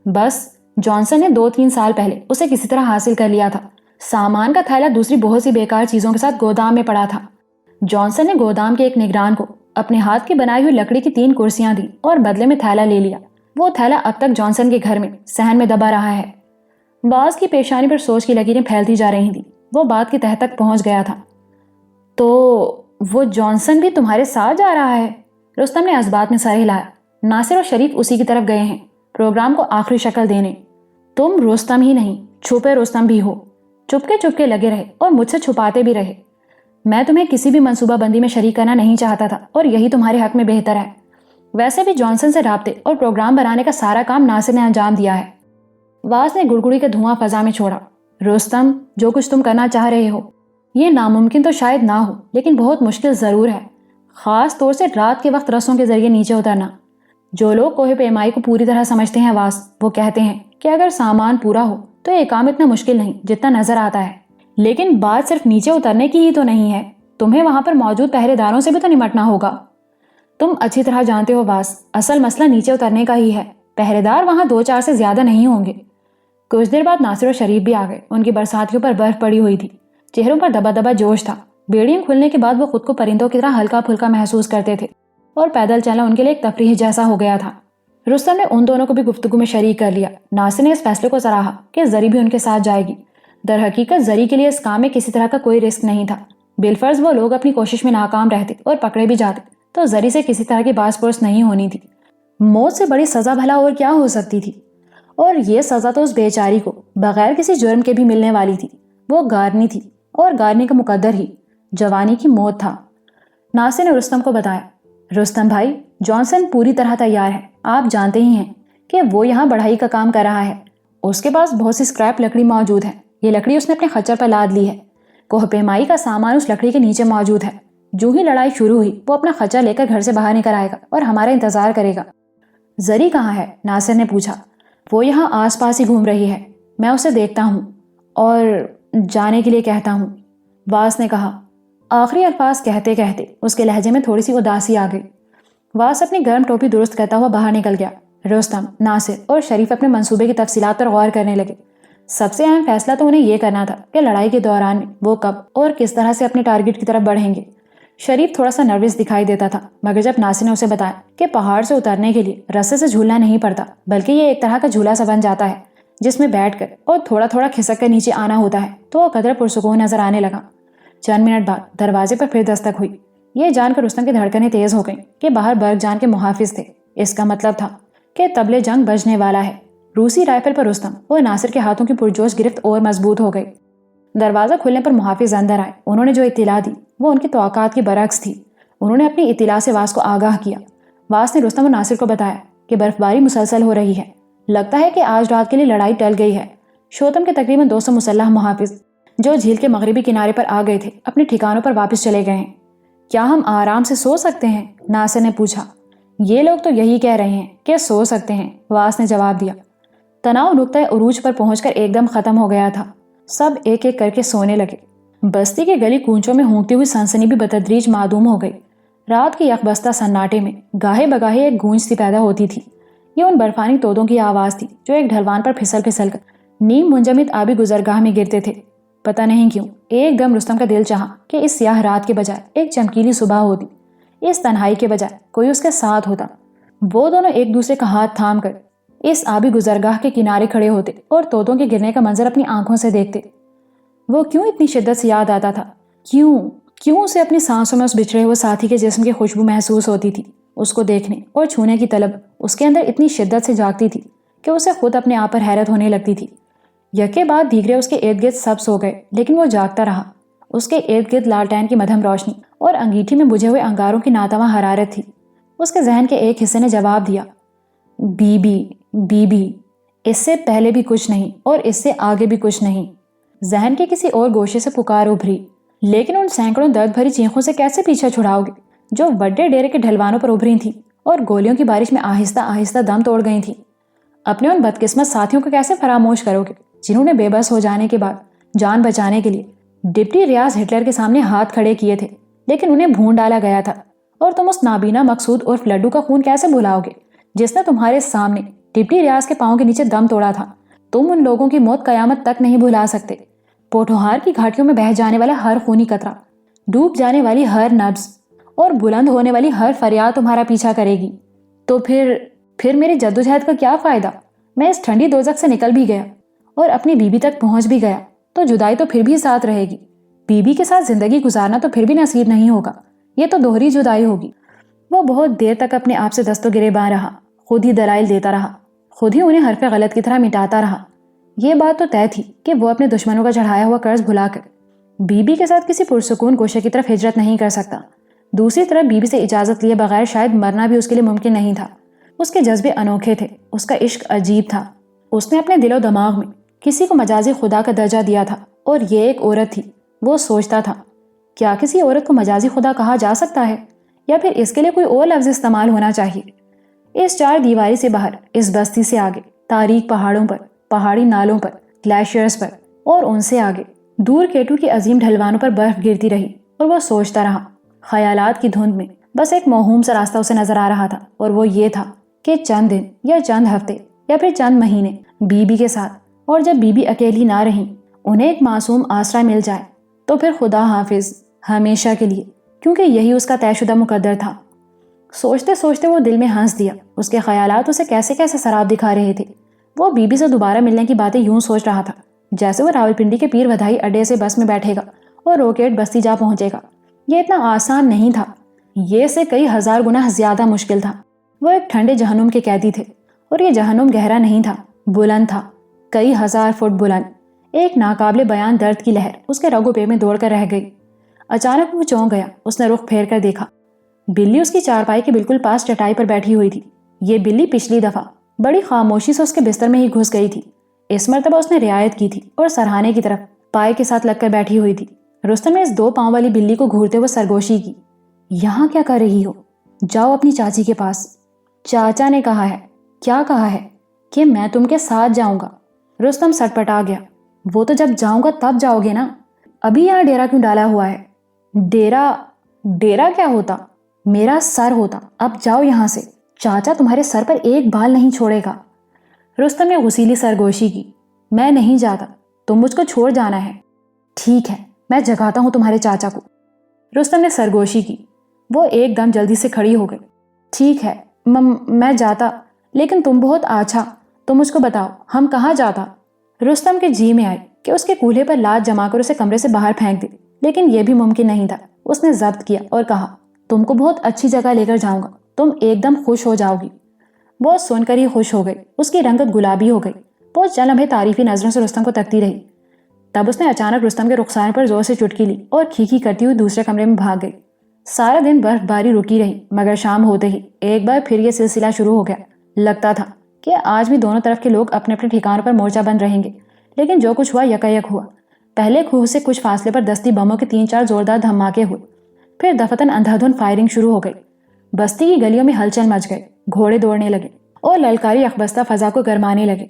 بس جانسن نے 2-3 سال پہلے اسے کسی طرح حاصل کر لیا تھا. سامان کا تھیلا دوسری بہت سی بیکار چیزوں کے ساتھ گودام میں پڑا تھا. جانسن نے گودام کے ایک نگران کو اپنے ہاتھ کی بنائی ہوئی لکڑی کی 3 کرسیاں دی اور بدلے میں تھیلا لے لیا. وہ تھیلا اب تک جانسن کے گھر میں صحن میں دبا رہا ہے. باز کی پیشانی پر سوچ کی لکیریں پھیلتی جا رہی تھیں. وہ بات کی تہہ تک پہنچ گیا تھا. تو وہ جانسن بھی تمہارے ساتھ جا رہا ہے؟ رستم نے اس بات میں سر ہلایا. ناصر اور شریف اسی کی طرف گئے ہیں پروگرام کو آخری شکل دینے. تم رستم ہی نہیں، چھپے رستم بھی ہو. چپکے لگے رہے اور مجھ سے چھپاتے بھی رہے. میں تمہیں کسی بھی منصوبہ بندی میں شریک کرنا نہیں چاہتا تھا اور یہی تمہارے حق میں بہتر ہے. ویسے بھی جانسن سے رابطے اور پروگرام بنانے کا سارا کام ناصر نے انجام دیا ہے. واس نے گڑگڑی کا دھواں فضا میں چھوڑا. رستم، جو کچھ تم کرنا چاہ رہے ہو یہ ناممکن تو شاید نہ ہو، لیکن بہت مشکل ضرور ہے. خاص طور سے رات کے وقت رسوں کے ذریعے نیچے اترنا. جو لوگ کوہ پیمائی کو پوری طرح سمجھتے ہیں واس، وہ کہتے ہیں کہ اگر سامان پورا ہو تو یہ کام اتنا مشکل نہیں جتنا نظر آتا ہے. لیکن بات صرف نیچے اترنے کی ہی تو نہیں ہے، تمہیں وہاں پر موجود پہرے داروں سے بھی تو نمٹنا ہوگا. تم اچھی طرح جانتے ہو واس، اصل مسئلہ نیچے اترنے کا ہی ہے. پہرے دار وہاں 2-4 سے زیادہ نہیں ہوں گے. کچھ دیر بعد ناصر اور شریف بھی آ گئے۔ ان کی برساتیوں پر برف پڑی ہوئی تھی، چہروں پر دبا دبا جوش تھا۔ بیڑیاں کھلنے کے بعد وہ خود کو پرندوں کی طرح ہلکا پھلکا محسوس کرتے تھے اور پیدل چلنا ان کے لیے ایک تفریح جیسا ہو گیا تھا۔ رستم نے ان دونوں کو بھی گفتگو میں شریک کر لیا۔ ناصر نے اس فیصلے کو سراہا کہ زری بھی ان کے ساتھ جائے گی۔ در حقیقت زری کے لیے اس کام میں کسی طرح کا کوئی رسک نہیں تھا۔ بالفرض وہ لوگ اپنی کوشش میں ناکام رہتے اور پکڑے بھی جاتے تو زری سے کسی طرح کی باس پرس نہیں ہونی تھی۔ موت سے بڑی سزا بھلا اور کیا ہو سکتی تھی؟ اور یہ سزا تو اس بیچاری کو بغیر کسی جرم کے بھی ملنے والی تھی۔ وہ گارنی تھی اور گارنی کا مقدر ہی جوانی کی موت تھا۔ ناصر نے رستم کو بتایا، رستم بھائی، جانسن پوری طرح تیار ہے۔ آپ جانتے ہی ہیں کہ وہ یہاں بڑھائی کا کام کر رہا ہے۔ اس کے پاس بہت سی اسکریپ لکڑی موجود ہے۔ یہ لکڑی اس نے اپنے خچر پر لاد لی ہے۔ کوہ پیمائی کا سامان اس لکڑی کے نیچے موجود ہے۔ جو ہی لڑائی شروع ہوئی وہ اپنا خچر لے کر گھر سے باہر نکل آئے گا اور ہمارا انتظار کرے گا۔ زری کہاں ہے؟ ناصر نے پوچھا۔ وہ یہاں آس پاس ہی گھوم رہی ہے، میں اسے دیکھتا ہوں اور جانے کے لیے کہتا ہوں، واس نے کہا۔ آخری الفاظ کہتے کہتے اس کے لہجے میں تھوڑی سی اداسی آ گئی۔ واس اپنی گرم ٹوپی درست کرتا ہوا باہر نکل گیا۔ رستم، ناصر اور شریف اپنے منصوبے کی تفصیلات پر غور کرنے لگے۔ سب سے اہم فیصلہ تو انہیں یہ کرنا تھا کہ لڑائی کے دوران وہ کب اور کس طرح سے اپنے ٹارگٹ کی طرف بڑھیں گے۔ شریف تھوڑا سا نروس دکھائی دیتا تھا، مگر جب ناصر نے اسے بتایا کہ پہاڑ سے اترنے کے لیے رسے سے جھولنا نہیں پڑتا، بلکہ یہ ایک طرح کا جھولا سا بن جاتا ہے جس میں بیٹھ کر اور تھوڑا تھوڑا کھسک کر نیچے آنا ہوتا ہے، تو وہ قدرے پرسکون نظر آنے لگا۔ چند منٹ بعد دروازے پر پھر دستک ہوئی۔ یہ جان کر رستم کی دھڑکنیں تیز ہو گئیں کہ باہر برگ جان کے محافظ تھے۔ اس کا مطلب تھا کہ طبلِ جنگ بجنے والا ہے۔ روسی رائفل پر رستم اور ناصر کے ہاتھوں کی پرجوش گرفت اور مضبوط ہو گئی۔ دروازہ کھلنے پر محافظ اندر آئے۔ انہوں نے جو اطلاع دی وہ ان کی توقعات کی برعکس تھی۔ انہوں نے اپنی اطلاع سے واس کو آگاہ کیا۔ واس نے رستم اور ناصر کو بتایا کہ برف باری مسلسل ہو رہی ہے، لگتا ہے کہ آج رات کے لیے لڑائی ٹل گئی ہے۔ شوتم کے تقریباً 200 مسلح محافظ جو جھیل کے مغربی کنارے پر آ گئے تھے اپنے ٹھکانوں پر واپس چلے گئے ہیں۔ کیا ہم آرام سے سو سکتے ہیں؟ ناصر نے پوچھا۔ یہ لوگ تو یہی کہہ رہے ہیں کہ سو سکتے ہیں، واس نے جواب دیا۔ تناؤ نقطۂ عروج پر پہنچ کر ایک دم ختم ہو گیا تھا۔ سب ایک ایک کر کے سونے لگے۔ بستی کے گلی کوچوں میں ہونکتی ہوئی سنسنی بھی بتدریج معدوم ہو گئی۔ رات کے یکبستہ سناٹے میں گاہے بگاہے ایک گونج سی پیدا ہوتی تھی۔ یہ ان برفانی تودوں کی آواز تھی جو ایک ڈھلوان پر پھسل پھسل کر نیم منجمد آبی گزرگاہ میں گرتے تھے۔ پتہ نہیں کیوں ایک دم رستم کا دل چاہا کہ اس سیاہ رات کے بجائے ایک چمکیلی صبح ہوتی، اس تنہائی کے بجائے کوئی اس کے ساتھ ہوتا۔ وہ دونوں ایک دوسرے کا ہاتھ تھام کر اس آبی گزرگاہ کے کنارے کھڑے ہوتے اور طوطوں کے گرنے کا منظر اپنی آنکھوں سے دیکھتے۔ وہ کیوں اتنی شدت سے یاد آتا تھا؟ کیوں اسے اپنی سانسوں میں اس بچھڑے ہوئے ساتھی کے جسم کی خوشبو محسوس ہوتی تھی؟ اس کو دیکھنے اور چھونے کی طلب اس کے اندر اتنی شدت سے جاگتی تھی کہ اسے خود اپنے آپ پر حیرت ہونے لگتی تھی۔ یکے بعد دیگرے اس کے ارد گرد سب سو گئے، لیکن وہ جاگتا رہا۔ اس کے ارد گرد لالٹین کی مدھم روشنی اور انگیٹھی میں بجھے ہوئے انگاروں کی ناتواں حرارت تھی۔ اس کے ذہن کے ایک حصے نے جواب دیا، بی بی، اس سے پہلے بھی کچھ نہیں اور اس سے آگے بھی کچھ نہیں۔ ذہن کے کسی اور گوشے سے پکار ابھری، لیکن ان سینکڑوں درد بھری چیخوں سے کیسے پیچھا چھڑاؤ گے جو وڈے ڈیرے کے ڈھلوانوں پر ابھری تھیں اور گولیوں کی بارش میں آہستہ آہستہ دم توڑ گئی تھیں؟ اپنے ان بدقسمت ساتھیوں کو کیسے فراموش کرو گے جنہوں نے بے بس ہو جانے کے بعد جان بچانے کے لیے ڈپٹی ریاض ہٹلر کے سامنے ہاتھ کھڑے کیے تھے، لیکن انہیں بھون ڈالا گیا تھا؟ اور تم اس نابینا مقصود اور لڈو کا خون کیسے بھلاؤ گے جس نے تمہارے سامنے ڈپٹی ریاض کے پاؤں کے نیچے دم توڑا تھا؟ تم ان لوگوں کی موت قیامت تک نہیں بھلا سکتے۔ پوٹھوہار کی گھاٹیوں میں بہہ جانے والا ہر خونی قطرہ، ڈوب جانے والی ہر نبض اور بلند ہونے والی ہر فریاد تمہارا پیچھا کرے گی۔ تو پھر میری جدوجہد کا کیا فائدہ؟ میں اس ٹھنڈی دوزخ سے نکل بھی گیا اور اپنی بیوی تک پہنچ بھی گیا، تو جدائی تو پھر بھی ساتھ رہے گی۔ بیوی کے ساتھ زندگی گزارنا تو پھر بھی نصیب نہیں ہوگا، یہ تو دوہری جدائی ہوگی۔ وہ بہت دیر تک اپنے آپ سے دست و گریباں رہا، خود ہی دلائل دیتا رہا، خود ہی انہیں حرف غلط کی طرح مٹاتا رہا۔ یہ بات تو طے تھی کہ وہ اپنے دشمنوں کا چڑھایا ہوا قرض بھلا کر بیوی کے ساتھ کسی پرسکون گوشے کی طرف ہجرت نہیں کر سکتا۔ دوسری طرف بیوی سے اجازت لیے بغیر شاید مرنا بھی اس کے لیے ممکن نہیں تھا۔ اس کے جذبے انوکھے تھے، اس کا عشق عجیب تھا۔ اس نے اپنے دل و دماغ میں کسی کو مجازی خدا کا درجہ دیا تھا، اور یہ ایک عورت تھی۔ وہ سوچتا تھا، کیا کسی عورت کو مجازی خدا کہا جا سکتا ہے، یا پھر اس کے لیے کوئی اور لفظ استعمال ہونا چاہیے؟ اس چار دیواری سے باہر، اس بستی سے آگے، تاریک پہاڑوں پر، پہاڑی نالوں پر، گلیشیئرز پر، اور ان سے آگے دور کیٹو کی عظیم ڈھلوانوں پر برف گرتی رہی، اور وہ سوچتا رہا۔ خیالات کی دھند میں بس ایک موہوم سا راستہ اسے نظر آ رہا تھا، اور وہ یہ تھا کہ چند دن یا چند ہفتے یا پھر چند مہینے بیوی کے ساتھ اور جب بی بی اکیلی نہ رہیں، انہیں ایک معصوم آسرا مل جائے تو پھر خدا حافظ ہمیشہ کے لیے، کیونکہ یہی اس کا طے شدہ مقدر تھا۔ سوچتے سوچتے وہ دل میں ہنس دیا۔ اس کے خیالات اسے کیسے کیسے سراب دکھا رہے تھے۔ وہ بی بی سے دوبارہ ملنے کی باتیں یوں سوچ رہا تھا جیسے وہ راولپنڈی کے پیر بدھائی اڈے سے بس میں بیٹھے گا اور روکیٹ بستی جا پہنچے گا۔ یہ اتنا آسان نہیں تھا، یہ سے کئی ہزار گنا زیادہ مشکل تھا۔ وہ ایک ٹھنڈے جہنم کے قیدی تھے، اور یہ جہنم گہرا نہیں تھا، بلند تھا، کئی ہزار فٹ بلند۔ ایک ناقابل بیان درد کی لہر اس کے رگ و پے میں دوڑ کر رہ گئی۔ اچانک وہ چونک گیا۔ اس نے رخ پھیر کر دیکھا، بلی اس کی چارپائی کے بالکل پاس چٹائی پر بیٹھی ہوئی تھی۔ یہ بلی پچھلی دفعہ بڑی خاموشی سے اس کے بستر میں ہی گھس گئی تھی۔ اس مرتبہ اس نے رعایت کی تھی اور سرہانے کی طرف پائے کے ساتھ لگ کر بیٹھی ہوئی تھی۔ رستم نے اس 2 پاؤں والی بلی کو گھورتے ہوئے سرگوشی کی۔ یہاں کیا کر رہی ہو؟ جاؤ اپنی چاچی کے پاس۔ چاچا نے کہا ہے۔ کیا کہا ہے؟ کہ میں تم کے ساتھ جاؤں گا۔ رستم سٹ پٹا گیا۔ وہ تو جب جاؤں گا تب جاؤ گے نا، ابھی یہاں ڈیرا کیوں ڈالا ہوا ہے؟ ڈیرا کیا ہوتا؟ میرا سر ہوتا۔ اب جاؤ یہاں سے، چاچا تمہارے سر پر ایک بال نہیں چھوڑے گا۔ رستم نے غسیلی سرگوشی کی۔ میں نہیں جاتا، تم مجھ کو چھوڑ جانا ہے۔ ٹھیک ہے، میں جگاتا ہوں تمہارے چاچا کو۔ رستم نے سرگوشی کی۔ وہ ایک دم جلدی سے کھڑی ہو گئی۔ ٹھیک ہے، میں جاتا، لیکن تم بہت آچھا، تم مجھ کو بتاؤ ہم کہاں جاتا؟ رستم کے جی میں آئی کہ اس کے کولہے پر لات جما کر اسے کمرے سے باہر پھینک دے، لیکن یہ بھی ممکن نہیں تھا۔ اس نے ضبط کیا اور کہا، تم کو بہت اچھی جگہ لے کر جاؤں گا، تم ایک دم خوش ہو جاؤ گی۔ وہ سن کر ہی خوش ہو گئی۔ اس کی رنگت گلابی ہو گئی۔ وہ چند لمحے تعریفی نظروں سے رستم کو تکتی رہی۔ تب اس نے اچانک رستم کے رخسار پر زور سے چٹکی لی اور کھیکھی کرتی ہوئی دوسرے کمرے میں بھاگ گئی۔ سارا دن برف باری رکی رہی، مگر شام ہوتے ہی ایک بار پھر یہ سلسلہ شروع ہو گیا۔ لگتا تھا کہ آج بھی دونوں طرف کے لوگ اپنے اپنے ٹھکانوں پر مورچہ بند رہیں گے، لیکن جو کچھ ہوا یکایک ہوا۔ پہلے کوہ سے کچھ فاصلے پر دستی بموں کے 3-4 زوردار دھماکے ہوئے، پھر دفتن اندھادھند فائرنگ شروع ہو گئی۔ بستی کی گلیوں میں ہلچل مچ گئے، گھوڑے دوڑنے لگے اور للکاری اخبستہ فضا کو گرمانے لگے۔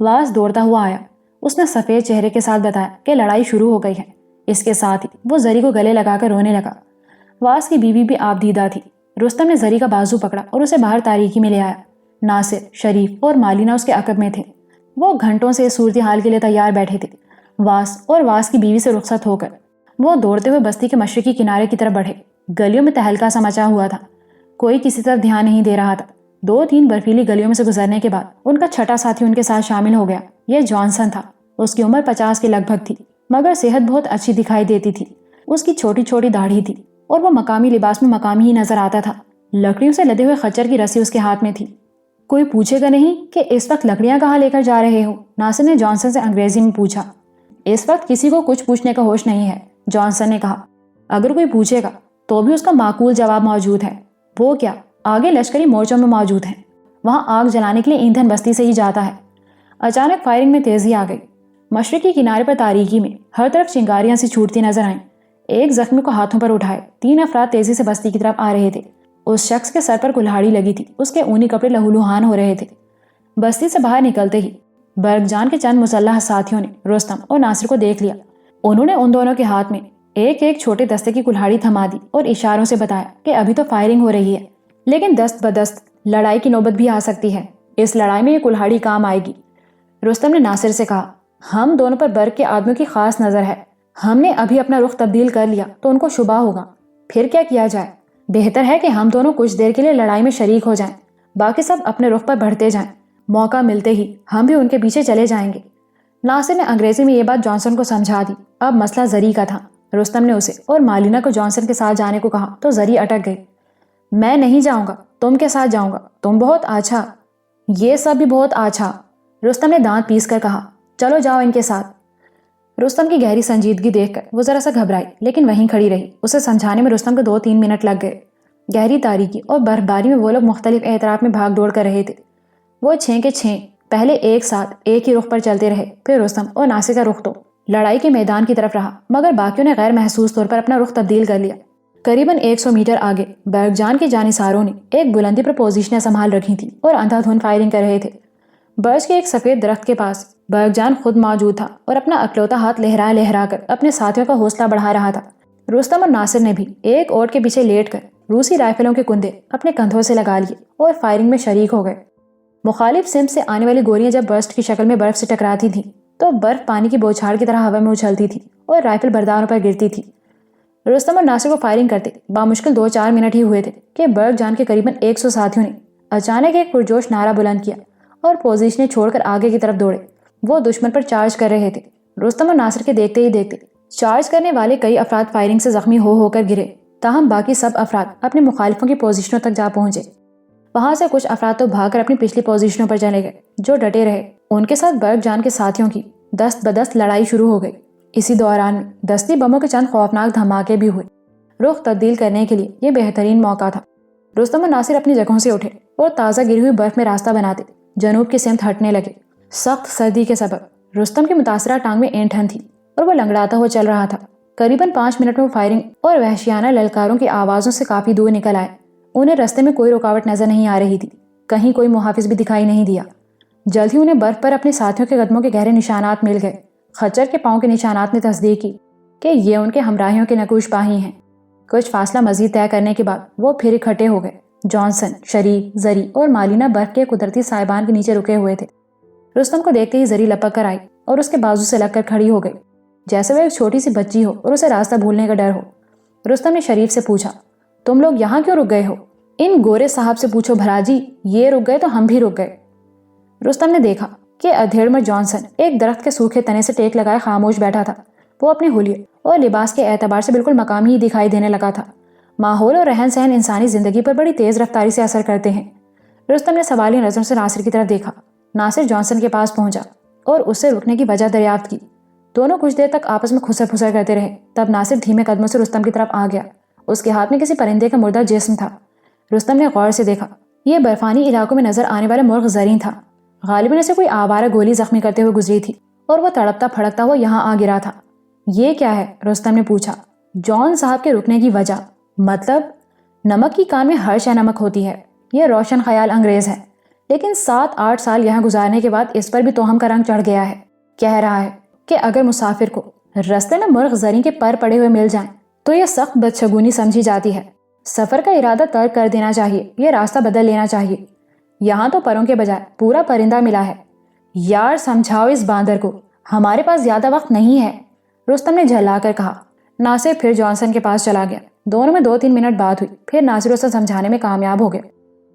واس دوڑتا ہوا آیا۔ اس نے سفید چہرے کے ساتھ بتایا کہ لڑائی شروع ہو گئی ہے۔ اس کے ساتھ ہی وہ زری کو گلے لگا کر رونے لگا۔ واس کی بیوی بھی آپ دیدہ تھی۔ رستم نے زری کا بازو پکڑا اور اسے باہر تاریکی میں لے آیا۔ ناصر، شریف اور مالینا اس کے عقب میں تھے۔ وہ گھنٹوں سے اس صورتحال کے لیے تیار بیٹھے تھے۔ واس کی بیوی سے رخصت ہو کر وہ دوڑتے ہوئے بستی کے مشرقی کنارے کی طرف بڑھے۔ گلیوں میں تہلکا سا مچا ہوا تھا، کوئی کسی طرف دھیان نہیں دے رہا تھا۔ 2-3 برفیلی گلیوں میں سے گزرنے کے بعد ان کا چھٹا ساتھی ان کے ساتھ شامل ہو گیا۔ یہ جانسن تھا۔ اس کی عمر 50 کے لگ بھگ تھی، مگر صحت بہت اچھی دکھائی دیتی تھی۔ اس کی چھوٹی چھوٹی داڑھی تھی اور وہ مقامی لباس میں مقامی ہی نظر آتا تھا۔ لکڑیوں سے لدے ہوئے خچر کی رسی اس کے ہاتھ میں تھی۔ کوئی پوچھے گا نہیں کہ اس وقت لکڑیاں کہاں لے کر جا رہے ہو؟ ناصر نے جانسن سے انگریزی میں پوچھا۔ اس وقت کسی کو کچھ پوچھنے کا ہوش نہیں ہے، جانسن نے کہا۔ اگر کوئی پوچھے گا تو بھی اس کا معقول جواب موجود ہے۔ وہ کیا؟ آگے لشکری مورچوں میں موجود ہیں، وہاں آگ جلانے کے لیے ایندھن بستی سے ہی جاتا ہے۔ اچانک فائرنگ میں تیزی آ گئی۔ مشرقی کنارے پر تاریکی میں ہر طرف چنگاریاں سی چھوٹتی نظر آئیں۔ ایک زخمی کو ہاتھوں پر اٹھائے 3 افراد تیزی سے بستی کی طرف آ رہے تھے۔ اس شخص کے سر پر کلہاڑی لگی تھی، اس کے اونی کپڑے لہولہان ہو رہے تھے۔ بستی سے باہر نکلتے ہی برگ جان کے چند مسلح ساتھیوں نے رستم اور ناصر کو دیکھ لیا۔ انہوں نے ان دونوں کے ہاتھ میں ایک ایک چھوٹے دستے کی کلہاڑی تھما دی اور اشاروں سے بتایا کہ ابھی تو فائرنگ ہو رہی ہے، لیکن دست بدست لڑائی کی نوبت بھی آ سکتی ہے۔ اس لڑائی میں یہ کلہاڑی کام آئے گی۔ رستم نے ناصر سے کہا، ہم دونوں پر برگ کے آدمیوں کی خاص نظر ہے۔ ہم نے ابھی اپنا رخ تبدیل کر لیا تو ان کو شبہ ہوگا۔ پھر کیا کیا جائے؟ بہتر ہے کہ ہم دونوں کچھ دیر کے لیے لڑائی میں شریک ہو جائیں، باقی سب اپنے رخ پر بڑھتے جائیں۔ موقع ملتے ہی ہم بھی ان کے پیچھے چلے جائیں گے۔ ناصر نے انگریزی میں یہ بات جانسن کو سمجھا دی۔ اب مسئلہ زری کا تھا۔ رستم نے اسے اور مالینا کو جانسن کے ساتھ جانے کو کہا تو زری اٹک گئی۔ میں نہیں جاؤں گا، تم کے ساتھ جاؤں گا، تم بہت آچھا۔ یہ سب بھی بہت آچھا، رستم نے دانت پیس کر کہا۔ چلو جاؤ ان کے ساتھ۔ رستم کی گہری سنجیدگی دیکھ کر وہ ذرا سا گھبرائی، لیکن وہیں کھڑی رہی۔ اسے سمجھانے میں رستم کو 2-3 منٹ لگ گئے۔ گہری تاریکی اور برف باری میں وہ لوگ مختلف اعتراف میں بھاگ دوڑ کر رہے تھے۔ وہ 6 کے 6 پہلے ایک ساتھ ایک ہی رخ پر چلتے رہے، پھر رستم اور ناصر کا رخ تو لڑائی کے میدان کی طرف رہا، مگر باقیوں نے غیر محسوس طور پر اپنا رخ تبدیل کر لیا۔ قریباً 100 میٹر آگے برگ جان کے جانثاروں نے ایک بلندی پر پوزیشنیں سنبھال رکھی تھیں اور اندھا دھند فائرنگ کر رہے تھے۔ برج کے ایک سفید درخت کے پاس برگ جان خود موجود تھا اور اپنا اکلوتا ہاتھ لہرا لہرا کر اپنے ساتھیوں کا حوصلہ بڑھا رہا تھا۔ رستم اور ناصر نے بھی ایک اوٹ کے پیچھے لیٹ کر روسی رائفلوں کے کندے اپنے کندھوں سے لگا لیے اور فائرنگ میں شریک ہو گئے۔ مخالف سمت سے آنے والی گولیاں جب برسٹ کی شکل میں برف سے ٹکراتی تھیں تو برف پانی کی بوچھاڑ کی طرح ہوا میں اچھلتی تھی اور رائفل برداروں پر گرتی تھی۔ رستم اور ناصر کو فائرنگ کرتے بامشکل 2-4 منٹ ہی ہوئے تھے کہ برق جان کے قریباً 100 ساتھیوں نے اچانک ایک پرجوش نعرہ بلند کیا اور پوزیشنیں چھوڑ کر آگے کی طرف دوڑے۔ وہ دشمن پر چارج کر رہے تھے۔ رستم اور ناصر کے دیکھتے ہی دیکھتے چارج کرنے والے کئی افراد فائرنگ سے زخمی ہو کر گرے، تاہم باقی سب افراد اپنے مخالفوں کی پوزیشنوں تک جا پہنچے۔ وہاں سے کچھ افراد تو بھاگ کر اپنی پچھلی پوزیشنوں پر چلے گئے۔ جو ڈٹے رہے ان کے ساتھ برق جان کے ساتھیوں کی دست بدست لڑائی شروع ہو گئی۔ اسی دوران میں دستی بموں کے چند خوفناک دھماکے بھی ہوئے۔ رخ تبدیل کرنے کے لیے یہ بہترین موقع تھا۔ رستم اور ناصر اپنی جگہوں سے اٹھے اور تازہ گری ہوئی برف میں راستہ بناتے جنوب کی سمت ہٹنے لگے۔ سخت سردی کے سبب رستم کی متاثرہ ٹانگ میں اینٹھن تھی اور وہ لنگڑاتا ہوا چل رہا تھا۔ قریباً 5 منٹ میں وہ فائرنگ اور وحشیانہ للکاروں کی آوازوں سے کافی دور نکل آئے۔ انہیں رستے میں کوئی رکاوٹ نظر نہیں آ رہی تھی، کہیں کوئی محافظ بھی دکھائی نہیں دیا۔ جلد ہی انہیں برف پر اپنے ساتھیوں کے قدموں کے گہرے نشانات مل گئے۔ خچر کے پاؤں کے نشانات نے تصدیق کی کہ یہ ان کے ہمراہیوں کے نقوش پاہی ہیں۔ کچھ فاصلہ مزید طے کرنے کے بعد وہ پھر اکٹھے ہو گئے۔ جانسن، شریف، زری اور مالینا برف کے قدرتی سائبان کے نیچے رکے ہوئے تھے۔ رستم کو دیکھتے ہی زری لپک کر آئی اور اس کے بازو سے لگ کر کھڑی ہو گئی، جیسے وہ ایک چھوٹی سی بچی ہو اور اسے راستہ بھولنے کا ڈر ہو۔ رستم نے شریف سے پوچھا، تم لوگ یہاں کیوں رک گئے ہو؟ ان گورے صاحب سے پوچھو بھلا جی، یہ رک گئے تو ہم بھی رک گئے۔ رستم نے دیکھا کہ ادھیڑ میں جانسن ایک درخت کے سوکھے تنے سے ٹیک لگائے خاموش بیٹھا تھا۔ وہ اپنے حلیے اور لباس کے اعتبار سے بالکل مقامی ہی دکھائی دینے لگا تھا۔ ماحول اور رہن سہن انسانی زندگی پر بڑی تیز رفتاری سے اثر کرتے ہیں۔ رستم نے سوالیہ نظروں سے ناصر کی طرف دیکھا۔ ناصر جانسن کے پاس پہنچا اور اس سے رکنے کی وجہ دریافت کی۔ دونوں کچھ دیر تک آپس میں خسر پھسر کرتے رہے۔ تب ناصر دھیمے قدموں سے رستم کی طرف آ گیا۔ اس کے ہاتھ میں کسی پرندے کا مردہ جسم تھا۔ رستم نے غور سے دیکھا، یہ برفانی علاقوں میں نظر آنے والا مرغ زرین تھا۔ غالباً اسے کوئی آوارہ گولی زخمی کرتے ہوئے گزری تھی اور وہ تڑپتا پھڑکتا ہوا یہاں آ گرا تھا۔ یہ کیا ہے؟ رستم نے پوچھا۔ جان صاحب کے رکنے کی وجہ؟ مطلب نمک کی کان میں ہر شے نمک ہوتی ہے۔ یہ روشن خیال انگریز ہے، لیکن 7-8 سال یہاں گزارنے کے بعد اس پر بھی توہم کا رنگ چڑھ گیا ہے۔ کہہ رہا ہے کہ اگر مسافر کو رستے میں مرغ زرین کے پر پڑے ہوئے مل جائیں تو یہ سخت بدشگونی سمجھی جاتی ہے۔ سفر کا ارادہ ترک کر دینا چاہیے، یہ راستہ بدل لینا چاہیے۔ یہاں تو پروں کے بجائے پورا پرندہ ملا ہے۔ یار سمجھاؤ اس باندر کو، ہمارے پاس زیادہ وقت نہیں ہے، رستم نے جھلا کر کہا۔ ناصر پھر جانسن کے پاس چلا گیا۔ دونوں میں 2-3 منٹ بات ہوئی، پھر ناصر اسے سمجھانے میں کامیاب ہو گئے۔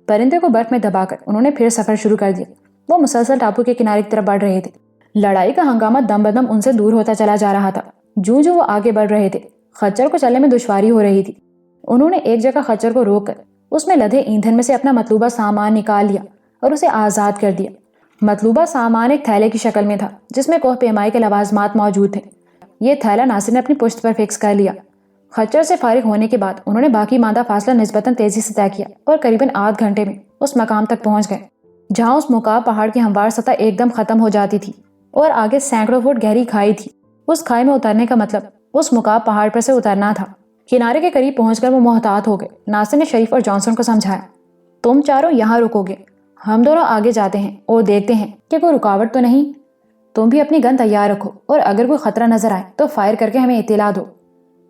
پرندے کو برف میں دبا کر انہوں نے پھر سفر شروع کر دیا۔ وہ مسلسل ٹاپو کے کنارے کی طرف بڑھ رہے تھے۔ لڑائی کا ہنگامہ دم بدم ان سے دور ہوتا چلا جا رہا تھا۔ جو وہ آگے بڑھ رہے تھے، خچر کو چلنے میں دشواری ہو رہی تھی۔ انہوں نے ایک جگہ خچر کو روک کر اس میں لدے ایندھن میں سے اپنا مطلوبہ سامان نکال لیا اور اسے آزاد کر دیا۔ مطلوبہ سامان ایک تھیلے کی شکل میں تھا جس میں کوہ پیمائی کے لوازمات موجود تھے۔ یہ تھیلا ناصر نے اپنی پشت پر فکس کر لیا۔ خچر سے فارغ ہونے کے بعد انہوں نے باقی ماندہ فاصلہ نسبتاً تیزی سے طے کیا اور قریباً آدھ گھنٹے میں اس مقام تک پہنچ گئے جہاں اس مقاب پہاڑ کی ہموار سطح ایک دم ختم ہو جاتی تھی اور آگے سینکڑوں فٹ گہری کھائی تھی۔ اس کھائی میں اترنے کا مطلب اس مقاب پہاڑ پر سے اترنا تھا۔ کنارے کے قریب پہنچ کر وہ محتاط ہو گئے۔ ناصر نے شریف اور جانسن کو سمجھایا، تم چاروں یہاں رکو گے، ہم دونوں آگے جاتے ہیں اور دیکھتے ہیں کہ کوئی رکاوٹ تو نہیں۔ تم بھی اپنی گن تیار رکھو اور اگر کوئی خطرہ نظر آئے تو فائر کر کے ہمیں اطلاع دو۔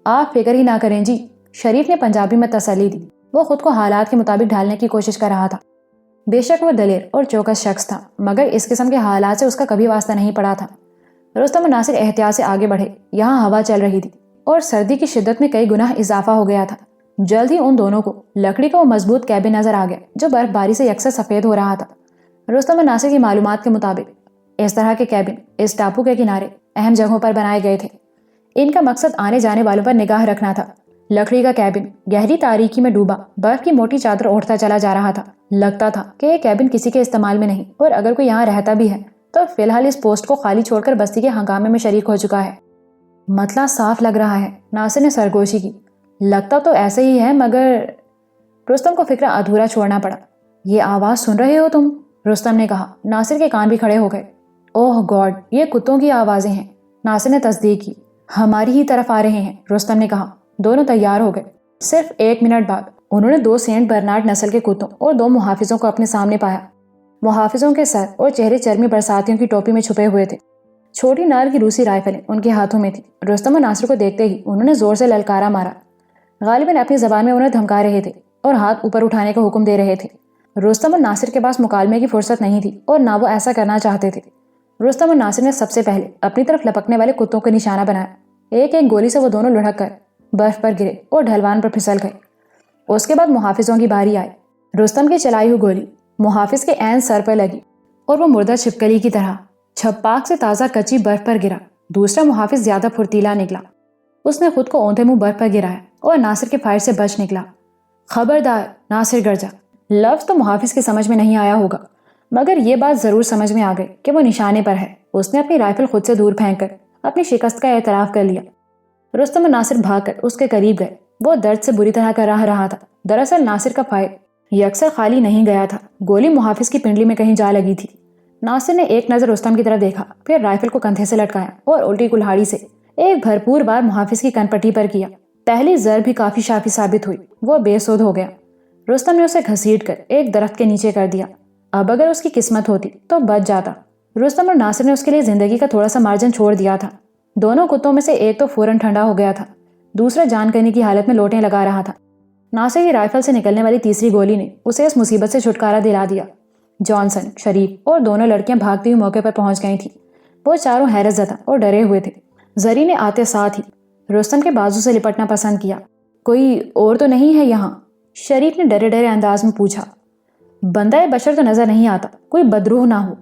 آپ فکر ہی نہ کریں جی، شریف نے پنجابی میں تسلی دی۔ وہ خود کو حالات کے مطابق ڈھالنے کی کوشش کر رہا تھا۔ بے شک وہ دلیر اور چوکس شخص تھا، مگر اس قسم کے حالات سے اس کا کبھی واسطہ نہیں پڑا تھا۔ رستم اور ناصر احتیاط سے آگے بڑھے۔ یہاں ہوا چل رہی تھی اور سردی کی شدت میں کئی گنا اضافہ ہو گیا تھا۔ جلد ہی ان دونوں کو لکڑی کا وہ مضبوط کیبن نظر آ گیا جو برف باری سے یکسر سفید ہو رہا تھا۔ رستم اور ناصر کی معلومات کے مطابق اس طرح کے کیبن اس ٹاپو کے کنارے اہم جگہوں پر بنائے گئے تھے۔ ان کا مقصد آنے جانے والوں پر نگاہ رکھنا تھا۔ لکڑی کا کیبن گہری تاریکی میں ڈوبا برف کی موٹی چادر اوڑھتا چلا جا رہا تھا۔ لگتا تھا کہ یہ کیبن کسی کے استعمال میں نہیں، اور اگر کوئی یہاں رہتا بھی ہے تو فی الحال اس پوسٹ کو خالی چھوڑ کر بستی کے ہنگامے میں شریک ہو چکا ہے۔ مطلع صاف لگ رہا ہے، ناصر نے سرگوشی کی۔ لگتا تو ایسے ہی ہے، مگر رستم کو فکر ادھورا چھوڑنا پڑا۔ یہ آواز سن رہے ہو تم؟ رستم نے کہا۔ ناصر کے کان بھی کھڑے ہو گئے۔ اوہ گاڈ، یہ کتوں کی آوازیں ہیں، ناصر نے تصدیق کی۔ ہماری ہی طرف آ رہے ہیں، رستم نے کہا۔ دونوں تیار ہو گئے۔ صرف 1 منٹ بعد انہوں نے 2 سینٹ برنارڈ نسل کے کتوں اور 2 محافظوں کو اپنے سامنے پایا۔ محافظوں کے سر اور چہرے چرمی برساتیوں کی ٹوپی میں چھپے ہوئے تھے۔ چھوٹی نال کی روسی رائفلیں ان کے ہاتھوں میں تھی۔ رستم اور ناصر کو دیکھتے ہی انہوں نے زور سے للکارا مارا۔ غالباً اپنی زبان میں انہیں دھمکا رہے تھے اور ہاتھ اوپر اٹھانے کا حکم دے رہے تھے۔ رستم اور ناصر کے پاس مکالمے کی فرصت نہیں تھی اور نہ وہ ایسا کرنا چاہتے تھے۔ رستم اور ناصر نے سب سے پہلے اپنی طرف لپکنے والے کتوں کو نشانہ بنایا۔ ایک ایک گولی سے وہ دونوں لڑک کر برف پر گرے اور ڈھلوان پر پھسل گئے۔ اس کے بعد محافظوں کی باری آئی۔ رستم کی چلائی ہوئی گولی محافظ کے عین سر پر لگی اور وہ مردہ چھپکلی کی طرح چھپاک سے تازہ کچی برف پر گرا۔ دوسرا محافظ زیادہ پھرتیلا نکلا۔ اس نے خود کو اونھے منہ برف پر گرایا اور ناصر کے فائر سے بچ نکلا۔ خبردار، ناصر گرجا۔ لفظ تو محافظ کی سمجھ میں نہیں آیا ہوگا، مگر یہ بات ضرور سمجھ میں آ گئی کہ وہ نشانے پر ہے۔ اس نے اپنی رائفل خود سے دور پھینک کر اپنی شکست کا اعتراف کر لیا۔ رستم اور ناصر بھاگ کر اس کے قریب گئے۔ وہ درد سے بری طرح کراہ رہا تھا۔ دراصل ناصر کا فائر یکسر خالی نہیں گیا تھا، گولی محافظ کی پنڈلی میں کہیں جا لگی تھی۔ ناصر نے ایک نظر رستم کی طرف دیکھا، پھر رائفل کو کندھے سے لٹکایا اور الٹی کلہاڑی سے ایک بھرپور بار محافظ کی کن پٹی پر کیا۔ پہلی ضرب بھی کافی شافی ثابت ہوئی۔ وہ بے سود ہو گیا۔ رستم نے اسے گھسیٹ کر ایک درخت کے نیچے کر دیا۔ اب اگر اس کی قسمت ہوتی تو بچ جاتا۔ رستم اور ناصر نے اس کے لیے زندگی کا تھوڑا سا مارجن چھوڑ دیا تھا۔ دونوں کتوں میں سے ایک تو فوراً ٹھنڈا ہو گیا تھا، دوسرا جان کرنے کی حالت میں لوٹیں لگا رہا تھا۔ ناصر کی رائفل سے نکلنے والی تیسری گولی نے اسے اس مصیبت سے چھٹکارا دلا دیا۔ جانسن، شریف اور دونوں لڑکیاں بھاگتی ہوئی موقع پر پہنچ گئی تھیں۔ وہ چاروں حیرت زدہ اور ڈرے ہوئے تھے۔ زری نے آتے ساتھ ہی رستم کے بازو سے لپٹنا پسند کیا۔ کوئی اور تو نہیں ہے یہاں؟ شریف نے ڈرے ڈرے انداز میں پوچھا۔ بندہ بشر تو نظر نہیں آتا، کوئی بدروح نہ ہو۔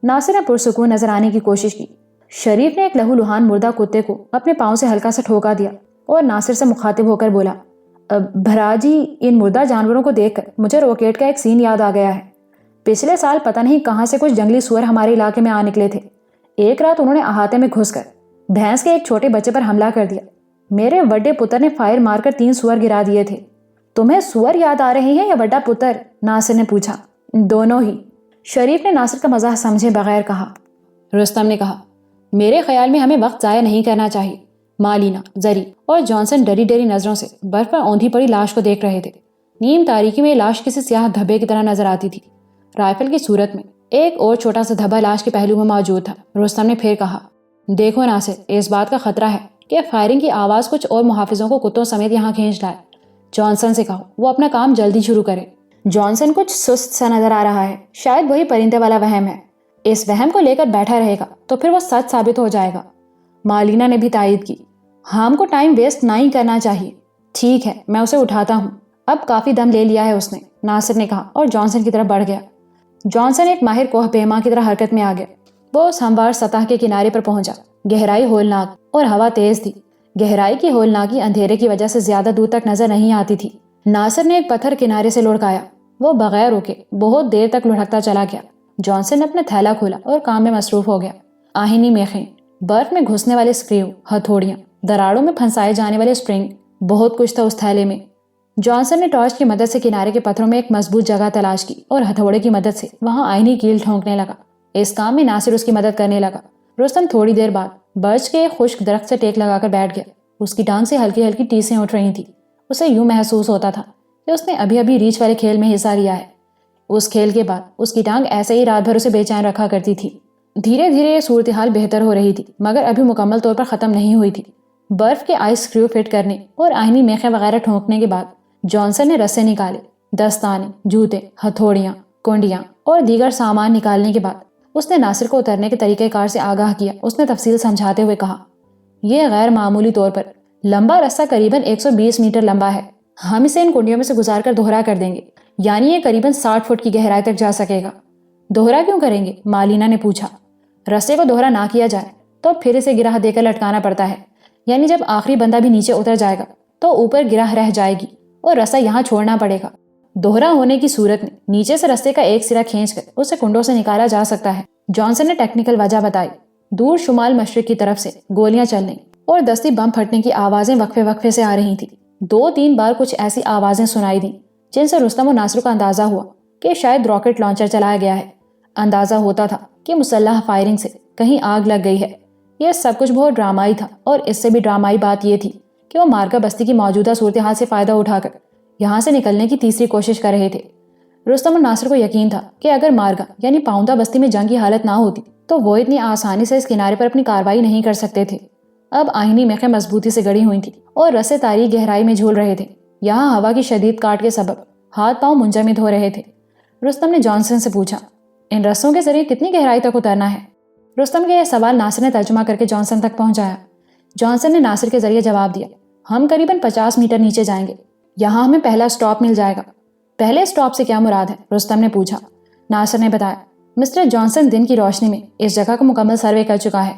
ناصر نے پرسکون نظر آنے کی کوشش کی۔ شریف نے ایک لہو لہان مردہ کتے کو اپنے پاؤں سے ہلکا سا ٹھوکا دیا اور ناصر سے مخاطب ہو کر بولا، بھرا جی، ان مردہ جانوروں کو دیکھ کر مجھے راکٹ کا ایک سین یاد آ گیا ہے۔ پچھلے سال پتہ نہیں کہاں سے کچھ جنگلی سور ہمارے علاقے میں آ نکلے تھے۔ ایک رات انہوں نے احاطے میں گھس کر بھینس کے ایک چھوٹے بچے پر حملہ کر دیا۔ میرے وڈے پتر نے فائر مار کر 3 سور گرا دیے تھے۔ تمہیں سور یاد آ رہے ہیں یا بڑا پتر؟ ناصر نے پوچھا۔ دونوں ہی، شریف نے ناصر کا مزاح سمجھے بغیر کہا۔ رستم نے کہا، میرے خیال میں ہمیں وقت ضائع نہیں کرنا چاہیے۔ مالینا، زری اور جانسن ڈری ڈری نظروں سے برف پر اوندھی پڑی لاش کو دیکھ رہے تھے۔ نیم تاریکی میں یہ لاش کسی سیاہ دھبے کی طرح نظر آتی تھی۔ رائفل کی صورت میں ایک اور چھوٹا سا دھبا لاش کے پہلو میں موجود تھا۔ رستم نے پھر کہا، دیکھو ناصر، اس بات کا خطرہ ہے کہ فائرنگ کی آواز کچھ اور محافظوں کو کتوں سمیت یہاں کھینچ لائے۔ جانسن سے کہو وہ اپنا کام جلدی شروع کرے۔ جانسن کچھ سست سا نظر آ رہا ہے، شاید وہی پرندے والا وہم ہے۔ اس وہم کو لے کر بیٹھا رہے گا تو پھر وہ سچ ثابت ہو جائے گا۔ مالینا نے بھی تائید کی، ہم کو ٹائم ویسٹ نہیں کرنا چاہیے۔ ٹھیک ہے، میں اسے اٹھاتا ہوں۔ اب کافی دم لے لیا ہے اس نے، ناصر نے کہا اور جانسن کی طرف بڑھ گیا۔ جانسن ایک ماہر کوہ پیما کی طرح حرکت میں آ گیا۔ وہ اس ہموار سطح کے کنارے پر پہنچا۔ گہرائی ہولناک اور ہوا تیز تھی۔ گہرائی کی ہولناکی اندھیرے کی وجہ سے زیادہ دور تک نظر نہیں آتی تھی۔ ناصر نے ایک پتھر کنارے سے لڑکایا۔ وہ بغیر رکے بہت دیر تک لڑکتا چلا گیا۔ جانسن نے اپنا تھیلا کھولا اور کام میں مصروف ہو گیا۔ آہنی میخیں، برف میں گھسنے والے سکریو، ہتھوڑیاں، دراڑوں میں پھنسائے جانے والے سپرنگ، بہت کچھ تھا اس تھیلے میں۔ جانسن نے ٹارچ کی مدد سے کنارے کے پتھروں میں ایک مضبوط جگہ تلاش کی اور ہتھوڑے کی مدد سے وہاں آئینی کیل ٹھونکنے لگا۔ اس کام میں ناصر اس کی مدد کرنے لگا۔ رستم تھوڑی دیر بعد برچ کے ایک خشک درخت سے ٹیک لگا کر بیٹھ گیا۔ اس کی ٹانگ سے ہلکی ہلکی ٹیسیں اٹھ رہی تھیں۔ اسے یوں محسوس ہوتا تھا کہ اس نے ابھی ابھی ریچھ والے کھیل میں حصہ لیا ہے۔ اس کھیل کے بعد اس کی ٹانگ ایسے ہی رات بھر اسے بے چین رکھا کرتی تھی۔ دھیرے دھیرے یہ صورتحال بہتر ہو رہی تھی، مگر ابھی مکمل طور پر ختم نہیں ہوئی تھی۔ برف کے آئس سکریو فٹ کرنے اور آئینی میخیں وغیرہ ٹھونکنے کے بعد جانسن نے رسے نکالے۔ دستانے، جوتے، ہتھوڑیاں، کنڈیاں اور دیگر سامان نکالنے کے بعد اس نے ناصر کو اترنے کے طریقہ کار سے آگاہ کیا۔ اس نے تفصیل سمجھاتے ہوئے کہا، یہ غیر معمولی طور پر لمبا رستہ قریباً 120 میٹر لمبا ہے۔ ہم اسے ان کنڈیوں میں سے گزار کر دوہرا کر دیں گے، یعنی یہ قریباً 60 فٹ کی گہرائی تک جا سکے گا۔ دوہرا کیوں کریں گے؟ مالینا نے پوچھا۔ رسے کو دوہرا نہ کیا جائے تو پھر اسے گرہ دے کر لٹکانا پڑتا ہے، یعنی جب آخری بندہ بھی نیچے اتر جائے گا تو اوپر گرہ رہ جائے گی اور رسا یہاں چھوڑنا پڑے گا۔ دوہرا ہونے کی صورت میں نیچے سے رستے کا ایک سرا کھینچ کر اسے کنڈوں سے نکالا جا سکتا ہے۔ جانسن نے ٹیکنیکل وجہ بتائی۔ دور شمال مشرق کی طرف سے گولیاں چلنے اور دستی بم پھٹنے کی آوازیں وقفے وقفے سے آ رہی تھیں۔ 2-3 بار کچھ ایسی آوازیں سنائی دیں جن سے رستم و ناصر کو اندازہ ہوا کہ شاید راکٹ لانچر چلایا گیا ہے۔ اندازہ ہوتا تھا کہ مسلح فائرنگ سے کہیں آگ لگ گئی ہے۔ یہ سب کچھ بہت ڈرامائی تھا، اور اس سے بھی ڈرامائی بات یہ تھی کہ وہ مارگا بستی کی موجودہ صورتحال سے فائدہ اٹھا کر یہاں سے نکلنے کی تیسری کوشش کر رہے تھے۔ رستم اور ناصر کو یقین تھا کہ اگر مارگا یعنی پاؤندہ بستی میں جنگ کی حالت نہ ہوتی تو وہ اتنی آسانی سے اس کنارے پر اپنی کارروائی نہیں کر سکتے تھے۔ اب آئینی میخیں مضبوطی سے گڑی ہوئی تھیں اور رسے تاریک گہرائی میں جھول رہے تھے۔ یہاں ہوا کی شدید کاٹ کے سبب ہاتھ پاؤں منجمد ہو رہے تھے۔ رستم نے جانسن سے پوچھا، ان رسوں کے ذریعے کتنی گہرائی تک اترنا ہے؟ رستم کا یہ سوال ناصر نے ترجمہ کر کے جانسن تک پہنچایا۔ جانسن نے ناصر کے ذریعے جواب دیا، ہم قریباً 50 میٹر نیچے جائیں گے، یہاں ہمیں پہلا سٹاپ مل جائے گا۔ پہلے سٹاپ سے کیا مراد ہے؟ رستم نے پوچھا۔ ناصر نے بتایا، مسٹر جانسن دن کی روشنی میں اس جگہ کو مکمل سروے کر چکا ہے۔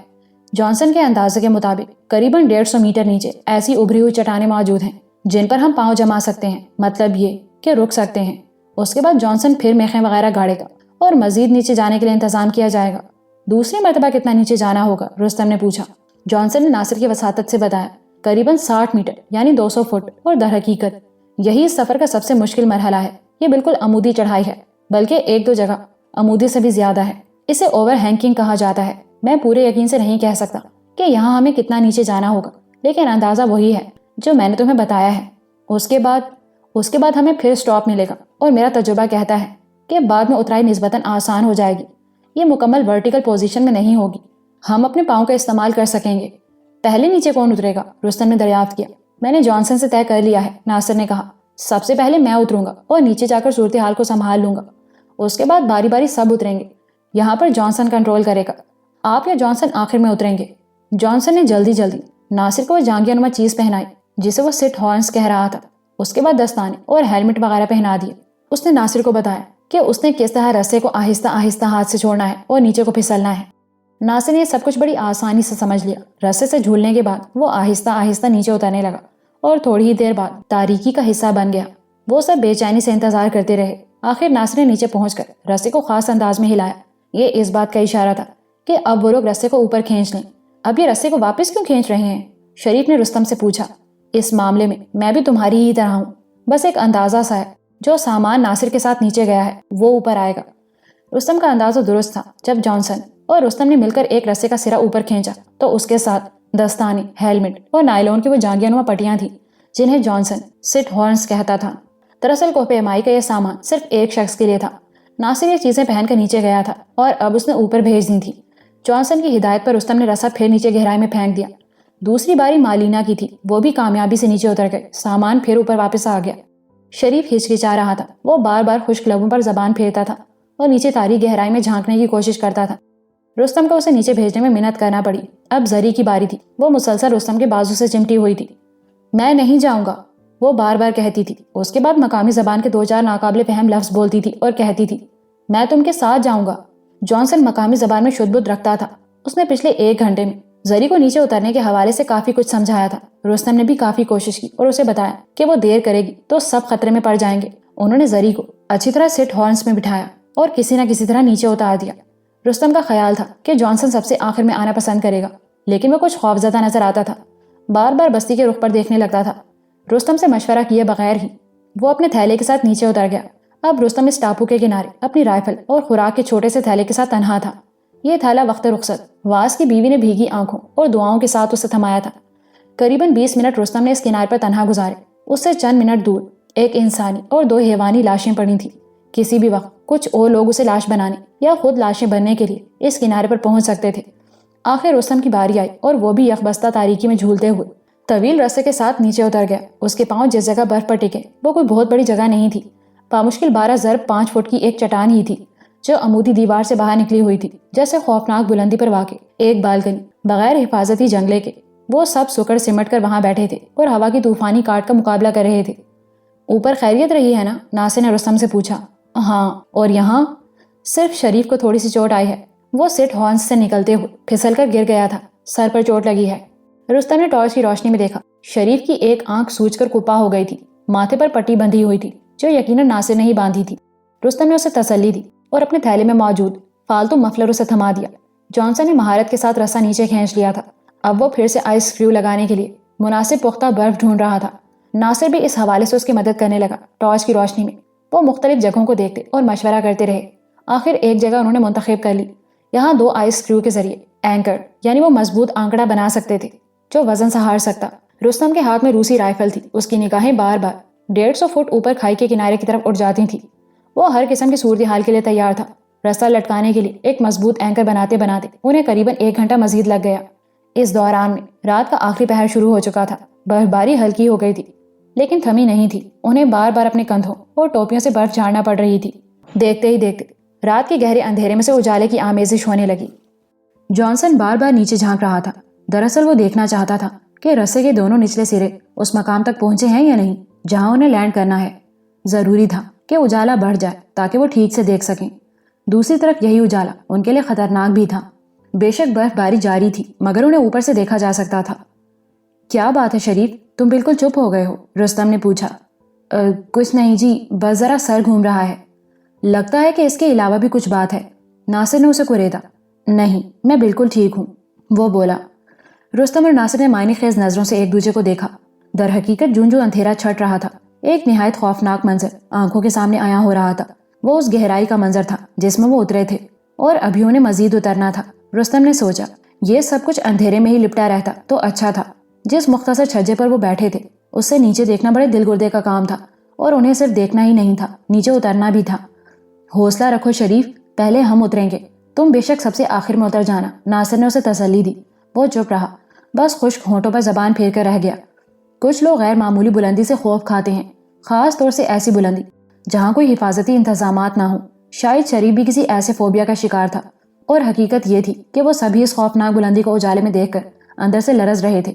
جانسن کے اندازے کے مطابق قریباً 150 میٹر نیچے ایسی ابھری ہوئی چٹانیں موجود ہیں جن پر ہم پاؤں جما سکتے ہیں، مطلب یہ کہ رک سکتے ہیں۔ اس کے بعد جانسن پھر میخیں وغیرہ گاڑے گا اور مزید نیچے جانے کے لیے انتظام کیا جائے گا۔ دوسری مرتبہ کتنا نیچے جانا ہوگا؟ رستم نے پوچھا۔ جانسن نے ناصر کی وساطت سے بتایا، قریباً 60 میٹر یعنی 200 فٹ، اور در حقیقت یہی اس سفر کا سب سے مشکل مرحلہ ہے۔ یہ بالکل عمودی چڑھائی ہے، بلکہ 1-2 جگہ عمودی سے بھی زیادہ ہے۔ اسے اوور ہینکنگ کہا جاتا ہے۔ میں پورے یقین سے نہیں کہہ سکتا کہ یہاں ہمیں کتنا نیچے جانا ہوگا، لیکن اندازہ وہی ہے جو میں نے تمہیں بتایا ہے۔ اس کے بعد ہمیں پھر سٹاپ ملے گا، اور میرا تجربہ کہتا ہے کہ بعد میں اترائی نسبتاً آسان ہو جائے گی۔ یہ مکمل ورٹیکل پوزیشن میں نہیں ہوگی، ہم اپنے پاؤں کا استعمال کر سکیں گے۔ پہلے نیچے کون اترے گا؟ رستم نے دریافت کیا۔ میں نے جانسن سے طے کر لیا ہے، ناصر نے کہا۔ سب سے پہلے میں اتروں گا اور نیچے جا کر صورتحال کو سنبھال لوں گا۔ اس کے بعد باری باری سب اتریں گے۔ یہاں پر جانسن کنٹرول کرے گا، آپ یا جانسن آخر میں اتریں گے۔ جانسن نے جلدی ناصر کو وہ جانگیا نما چیز پہنائی جسے وہ سٹ ہارنز کہہ رہا تھا۔ اس کے بعد دستانے اور ہیلمٹ وغیرہ پہنا دیے۔ اس نے ناصر کو بتایا کہ اس نے کس طرح رسے کو آہستہ آہستہ ہاتھ سے چھوڑنا ہے اور نیچے کو پھسلنا ہے۔ ناصر نے یہ سب کچھ بڑی آسانی سے سمجھ لیا۔ رسے سے جھولنے کے بعد وہ آہستہ آہستہ نیچے اترنے لگا اور تھوڑی ہی دیر بعد تاریکی کا حصہ بن گیا۔ وہ سب بے چینی سے انتظار کرتے رہے۔ آخر ناصر نے نیچے پہنچ کر رسے کو خاص انداز میں ہلایا۔ یہ اس بات کا اشارہ تھا کہ اب وہ لوگ رسے کو اوپر کھینچ لیں۔ اب یہ رسے کو واپس کیوں کھینچ رہے ہیں؟ شریف نے رستم سے پوچھا۔ اس معاملے میں میں بھی تمہاری ہی طرح ہوں، بس ایک اندازہ سا ہے۔ جو سامان ناصر کے ساتھ نیچے گیا ہے وہ اوپر آئے گا۔ رستم کا اندازہ درست تھا۔ جب جانسن اور رستم نے مل کر ایک رسے کا سرا اوپر کھینچا تو اس کے ساتھ دستانے، ہیلمٹ اور نائلون کی وہ جانگیا نما پٹیاں تھیں جنہیں جانسن سٹ ہارنز کہتا تھا۔ دراصل کوہ پیمائی کا یہ سامان صرف ایک شخص کے لیے تھا۔ ناصر یہ چیزیں پہن کر نیچے گیا تھا اور اب اس نے اوپر بھیج دی تھی۔ جانسن کی ہدایت پر رستم نے رسا پھر نیچے گہرائی میں پھینک دیا۔ دوسری باری مالینا کی تھی، وہ بھی کامیابی سے نیچے اتر گئے۔ سامان پھر اوپر واپس آ گیا۔ شریف ہچکچا رہا تھا۔ وہ بار بار خشک لبوں پر زبان پھیرتا تھا اور نیچے تاریک گہرائی میں جھانکنے کی کوشش کرتا تھا۔ رستم کو اسے نیچے بھیجنے میں منت کرنا پڑی۔ اب زری کی باری تھی۔ وہ مسلسل رستم کے بازو سے چمٹی ہوئی تھی۔ میں نہیں جاؤں گا، وہ بار بار کہتی تھی۔ اس کے بعد مقامی زبان کے 2-4 ناقابل فہم لفظ بولتی تھی اور کہتی تھی، میں تم کے ساتھ جاؤں گا۔ جانسن مقامی زبان میں شد بدھ رکھتا تھا۔ اس نے پچھلے 1 گھنٹے میں زری کو نیچے اترنے کے حوالے سے کافی کچھ سمجھایا تھا۔ رستم نے بھی کافی کوشش کی اور اسے بتایا کہ وہ دیر کرے گی تو سب خطرے میں پڑ جائیں گے۔ انہوں نے زری کو اچھی طرح سٹ ہارنز میں بٹھایا اور کسی نہ کسی طرح نیچے اتار دیا۔ رستم کا خیال تھا کہ جانسن سب سے آخر میں آنا پسند کرے گا، لیکن وہ کچھ خوفزدہ نظر آتا تھا۔ بار بار بستی کے رخ پر دیکھنے لگتا تھا۔ رستم سے مشورہ کیے بغیر ہی وہ اپنے تھیلے کے ساتھ نیچے اتر گیا۔ اب رستم اس ٹاپو کے کنارے اپنی رائفل اور خوراک کے چھوٹے سے تھیلے کے ساتھ تنہا تھا۔ یہ تھیلا وقت رخصت واس کی بیوی نے بھیگی آنکھوں اور دعاؤں کے ساتھ اسے تھمایا تھا۔ قریباً 20 منٹ رستم نے اس کنارے پر تنہا گزارے۔ اس سے چند منٹ دور ایک انسانی اور 2 حیوانی لاشیں پڑی تھیں۔ کسی بھی وقت کچھ اور لوگ اسے لاش بنانے یا خود لاشیں بننے کے لیے اس کنارے پر پہنچ سکتے تھے۔ آخر رستم کی باری آئی اور وہ بھی یکبستہ تاریکی میں جھولتے ہوئے طویل رسے کے ساتھ نیچے اتر گیا۔ اس کے پاؤں جس جگہ برف پر ٹکے وہ کوئی بہت بڑی جگہ نہیں تھی۔ بامشکل 12 ضرب 5 فٹ کی ایک چٹان ہی تھی جو عمودی دیوار سے باہر نکلی ہوئی تھی، جیسے خوفناک بلندی پر واقع ایک بالکنی بغیر حفاظتی جنگلے کے۔ وہ سب سکڑ سمٹ کر وہاں بیٹھے تھے اور ہوا کی طوفانی کاٹ کا مقابلہ کر رہے تھے۔ اوپر خیریت رہی ہے نا؟ ناصر نے رستم سے پوچھا۔ ہاں، اور یہاں صرف شریف کو تھوڑی سی چوٹ آئی ہے۔ وہ سٹ ہارنز سے نکلتے ہوئے پھسل کر گر گیا تھا، سر پر چوٹ لگی ہے۔ رستم نے ٹارچ کی روشنی میں دیکھا، شریف کی ایک آنکھ سوج کر کپا ہو گئی تھی، ماتھے پر پٹی بندھی ہوئی تھی جو یقیناً ناصر نے ہی باندھی تھی۔ رستم نے اسے تسلی دی اور اپنے تھیلے میں موجود فالتو مفلر اسے تھما دیا۔ جانسن نے مہارت کے ساتھ رسا نیچے کھینچ لیا تھا۔ اب وہ پھر سے آئس اسکریو لگانے کے لیے مناسب پختہ برف ڈھونڈ رہا تھا۔ ناصر بھی اس حوالے سے اس کی مدد کرنے لگا۔ ٹارچ کی روشنی میں وہ مختلف جگہوں کو دیکھتے اور مشورہ کرتے رہے۔ آخر ایک جگہ انہوں نے منتخب کر لی۔ یہاں 2 آئس اسکریو کے ذریعے اینکر یعنی وہ مضبوط آنکڑا بنا سکتے تھے جو وزن سہار سکتا۔ رستم کے ہاتھ میں روسی رائفل تھی۔ اس کی نگاہیں بار بار 150 فٹ اوپر کھائی کے کنارے کی طرف اٹھ جاتی تھیں۔ وہ ہر قسم کی صورتحال کے لیے تیار تھا۔ رسا لٹکانے کے لیے ایک مضبوط اینکر بناتے بناتے انہیں قریباً 1 گھنٹہ مزید لگ گیا۔ اس دوران میں رات کا آخری پہر شروع ہو چکا تھا۔ برف باری ہلکی ہو گئی تھی لیکن تھمی نہیں تھی۔ انہیں بار بار اپنے کندھوں اور ٹوپیوں سے برف جھاڑنا پڑ رہی تھی۔ دیکھتے ہی دیکھتے رات کے گہرے اندھیرے میں سے اجالے کی آمیزش ہونے لگی۔ جانسن بار بار نیچے جھانک رہا تھا. دراصل وہ دیکھنا چاہتا تھا کہ رسے کے دونوں نچلے سرے اس مقام تک پہنچے ہیں یا نہیں جہاں انہیں لینڈ کرنا ہے. ضروری تھا کہ اجالا بڑھ جائے تاکہ وہ ٹھیک سے دیکھ سکیں. دوسری طرف یہی اجالا ان کے لیے خطرناک بھی تھا. بے شک برف باری جاری تھی مگر انہیں اوپر سے دیکھا جا سکتا تھا. کیا بات ہے شریف، تم بالکل چپ ہو گئے ہو؟ رستم نے پوچھا. کچھ نہیں جی، بس ذرا سر گھوم رہا ہے. لگتا ہے کہ اس کے علاوہ بھی کچھ بات ہے. ناصر نے اسے کوریدا. نہیں، میں بالکل ٹھیک ہوں، وہ بولا. رستم اور ناصر نے معنی خیز نظروں سے ایک دوسرے کو دیکھا. در حقیقت جون جو اندھیرا چھٹ رہا تھا ایک نہایت خوفناک منظر آنکھوں کے سامنے آیا ہو رہا تھا. وہ اس گہرائی کا منظر تھا جس میں وہ اترے تھے اور ابھی انہیں مزید اترنا تھا. رستم نے سوچا یہ سب کچھ اندھیرے میں ہی لپٹا رہتا تو اچھا تھا. جس مختصر چھجے پر وہ بیٹھے تھے اس سے نیچے دیکھنا بڑے دل گردے کا کام تھا اور انہیں صرف دیکھنا ہی نہیں تھا، نیچے اترنا بھی تھا. حوصلہ رکھو شریف، پہلے ہم اتریں گے، تم بے شک سب سے آخر میں اتر جانا. ناصر نے اسے تسلی دی. وہ چپ رہا، بس خشک ہونٹوں پر زبان پھیر کر رہ گیا. کچھ لوگ غیر معمولی بلندی سے خوف کھاتے ہیں، خاص طور سے ایسی بلندی جہاں کوئی حفاظتی انتظامات نہ ہوں. شاید شریف بھی کسی ایسے فوبیا کا شکار تھا اور حقیقت یہ تھی کہ وہ سبھی اس خوفناک بلندی کو اجالے میں دیکھ کر اندر سے لرز رہے تھے.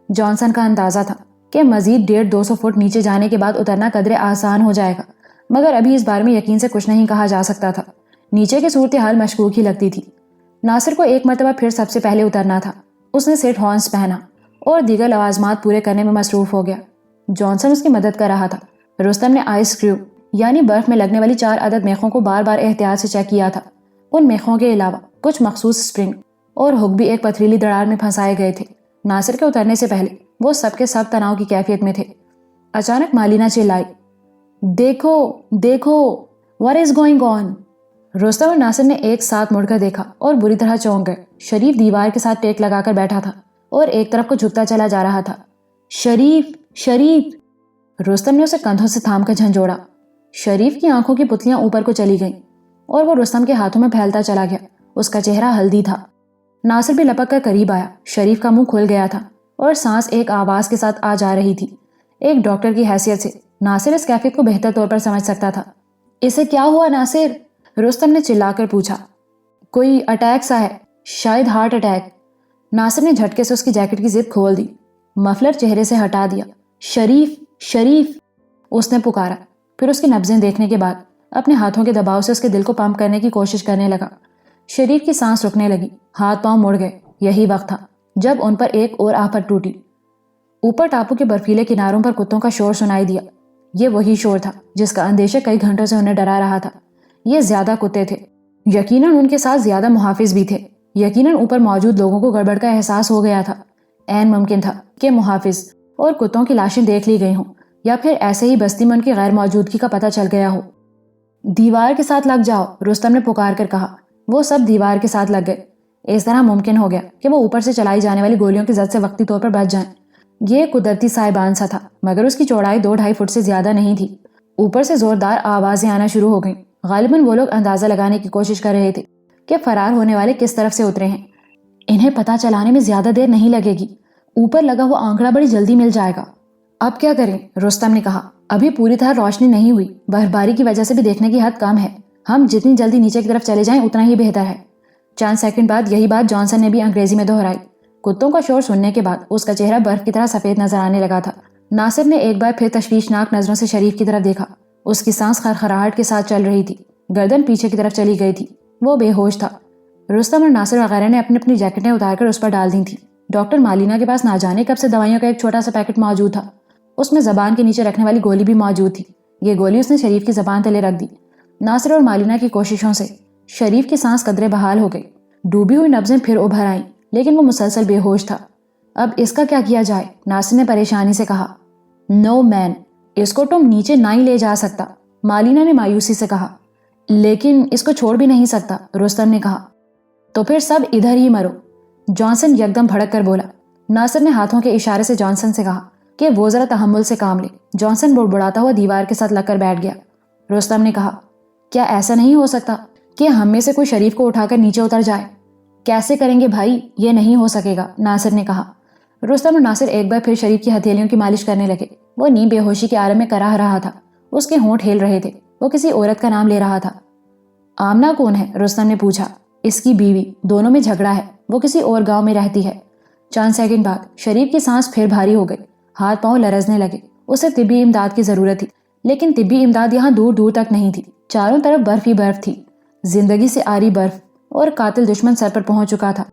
جانسن کا اندازہ تھا کہ مزید 150-200 فٹ نیچے جانے کے بعد اترنا قدرے آسان ہو جائے گا، مگر ابھی اس بارے میں یقین سے کچھ نہیں کہا جا سکتا تھا. نیچے کی صورتحال مشکوک ہی لگتی تھی. ناصر کو ایک مرتبہ پھر سب سے پہلے اترنا تھا. اس نے سیٹ ہارنز پہنا اور دیگر لوازمات پورے کرنے میں مصروف ہو گیا. جانسن اس کی مدد کر رہا تھا. رستم نے آئس کریو یعنی برف میں لگنے والی 4 عدد میخوں کو بار بار احتیاط سے چیک کیا تھا. ان میخوں کے علاوہ کچھ مخصوص سپرنگ اور ہک بھی ایک پتھریلی دراڑ میں پھنسائے گئے تھے. ناصر کے اترنے سے پہلے وہ سب کے سب تناؤ کی کیفیت میں تھے. اچانک مالینا چلائی، دیکھو دیکھو، what is going on؟ Rustam اور ناصر نے ایک ساتھ مڑ کر دیکھا اور بری طرح چونک گئے. شریف دیوار کے ساتھ ٹیک لگا کر بیٹھا تھا اور ایک طرف کو جھکتا چلا جا رہا تھا. شریف شریف! رستم نے اسے کندھوں سے تھام کر جھنجھوڑا. شریف کی آنکھوں کی پتلیاں اوپر کو چلی گئیں اور وہ رستم کے ہاتھوں میں پھیلتا چلا گیا. اس کا چہرہ ہلدی تھا. ناصر بھی لپک کر قریب آیا. شریف کا منہ کھل گیا تھا اور سانس ایک آواز کے ساتھ آ جا رہی تھی. ایک ڈاکٹر کی حیثیت سے ناصر اس کیفیت کو بہتر طور پر سمجھ سکتا تھا. اسے کیا ہوا ناصر؟ رستم نے چلا کر پوچھا. کوئی اٹیک سا ہے، شاید ہارٹ اٹیک. ناصر نے جھٹکے سے اس کی جیکٹ کی زپ کھول دی. مفلر چہرے سے ہٹا دیا. شریف شریف! اس نے پکارا. پھر اس کی نبضیں دیکھنے کے بعد اپنے ہاتھوں کے دباؤ سے اس کے دل کو پمپ کرنے کی کوشش کرنے لگا. شریف کی سانس رکنے لگی، ہاتھ پاؤں مڑ گئے. یہی وقت تھا جب ان پر ایک اور آفت ٹوٹی. اوپر ٹاپو کے برفیلے کناروں پر کتوں کا شور سنائی دیا. یہ وہی شور تھا جس کا اندیشہ کئی گھنٹوں سے انہیں ڈرا رہا تھا. یہ زیادہ کتے تھے، یقیناً ان کے ساتھ زیادہ محافظ بھی تھے. یقیناً اوپر موجود لوگوں کو گڑبڑ کا احساس ہو گیا تھا. عین ممکن تھا کہ محافظ اور کتوں کی لاشیں دیکھ لی گئی ہوں یا پھر ایسے ہی بستی میں ان کی غیر موجودگی کا پتہ چل گیا ہو. دیوار کے ساتھ لگ جاؤ، رستم نے پکار کر کہا. وہ سب دیوار کے ساتھ لگ گئے. اس طرح ممکن ہو گیا کہ وہ اوپر سے چلائی جانے والی گولیوں کی زد سے وقتی طور پر بچ جائیں. یہ قدرتی سائبان سا تھا مگر اس کی چوڑائی 2-2.5 فٹ سے زیادہ نہیں تھی. اوپر سے زوردار آوازیں آنا شروع ہو گئیں. غالباً وہ لوگ اندازہ لگانے کی کوشش کر رہے تھے کہ فرار ہونے والے کس طرف سے اترے ہیں. انہیں پتہ چلانے میں زیادہ دیر نہیں لگے گی. اوپر لگا ہوا آنکڑا بڑی جلدی مل جائے گا. اب کیا کریں؟ رستم نے کہا. ابھی پوری طرح روشنی نہیں ہوئی، برفباری کی وجہ سے بھی دیکھنے کی حد کم ہے. ہم جتنی جلدی نیچے کی طرف چلے جائیں اتنا ہی بہتر ہے. چند سیکنڈ بعد یہی بات جانسن نے بھی انگریزی میں دہرائی. کتوں کا شور سننے کے بعد اس کا چہرہ برف کی طرح سفید نظر آنے لگا تھا. ناصر نے ایک بار پھر تشویشناک نظروں سے شریف کی طرف دیکھا. اس کی سانس خرخراہٹ کے ساتھ چل رہی تھی، گردن پیچھے کی طرف چلی گئی تھی. وہ بے ہوش تھا. رستم اور ناصر وغیرہ نے اپنی اپنی جیکٹیں اتار کر اس پر ڈال دی تھیں. ڈاکٹر مالینا کے پاس نہ جانے کب سے دوائیوں کا ایک چھوٹا سا پیکٹ موجود تھا. اس میں زبان کے نیچے رکھنے والی گولی بھی موجود تھی. یہ گولی اس نے شریف کی زبان تلے رکھ دی. ناصر اور مالینا کی کوششوں سے شریف کی سانس قدرے بحال ہو گئی. ڈوبی ہوئی نبضیں پھر ابھر آئیں لیکن وہ مسلسل بے ہوش تھا. اب اس کا کیا کیا جائے؟ ناصر نے پریشانی سے کہا. نو مین، اس کو تم نیچے نہ ہی لے جا سکتا، مالینا نے مایوسی سے کہا. لیکن اس کو چھوڑ بھی نہیں سکتا، رستم نے کہا. تو پھر سب ادھر ہی مرو، جانسن یکدم بھڑک کر بولا. ناصر نے ہاتھوں کے اشارے سے جانسن سے کہا کہ وہ ذرا تحمل سے کام لے. جانسن بڑبڑاتا ہوا دیوار کے ساتھ لگ کر بیٹھ گیا. رستم نے کہا. کیا ایسا نہیں ہو سکتا کہ ہم میں سے کوئی شریف کو اٹھا کر نیچے اتر جائے؟ کیسے کریں گے بھائی؟ یہ نہیں ہو سکے گا، ناصر نے کہا. رستم اور ناصر ایک بار پھر شریف کی ہتھیلیوں کی مالش کرنے لگے. وہ نیم بے ہوشی کے عالم میں کراہ رہا تھا. اس کے ہونٹ ہل رہے تھے. وہ کسی عورت کا نام لے رہا تھا. آمنہ کون ہے؟ رستم نے پوچھا. اس کی بیوی. دونوں میں جھگڑا ہے. وہ کسی اور گاؤں میں رہتی ہے۔ چند سیکنڈ بعد شریف کی سانس پھر بھاری ہو گئی، ہاتھ پاؤں لرزنے لگے۔ اسے طبی امداد کی ضرورت تھی، لیکن طبی امداد یہاں دور دور تک نہیں تھی۔ چاروں طرف برف ہی برف تھی، زندگی سے آری برف، اور قاتل دشمن سر پر پہنچ چکا تھا۔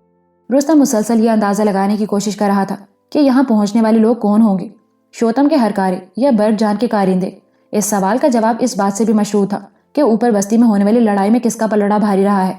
رستم مسلسل یہ اندازہ لگانے کی کوشش کر رہا تھا کہ یہاں پہنچنے والے لوگ کون ہوں گے، شوتم کے ہرکارے یا برگ جان کے کارندے۔ اس سوال کا جواب اس بات سے بھی مشروط تھا کہ اوپر بستی میں ہونے والی لڑائی میں کس کا پلڑا بھاری رہا ہے۔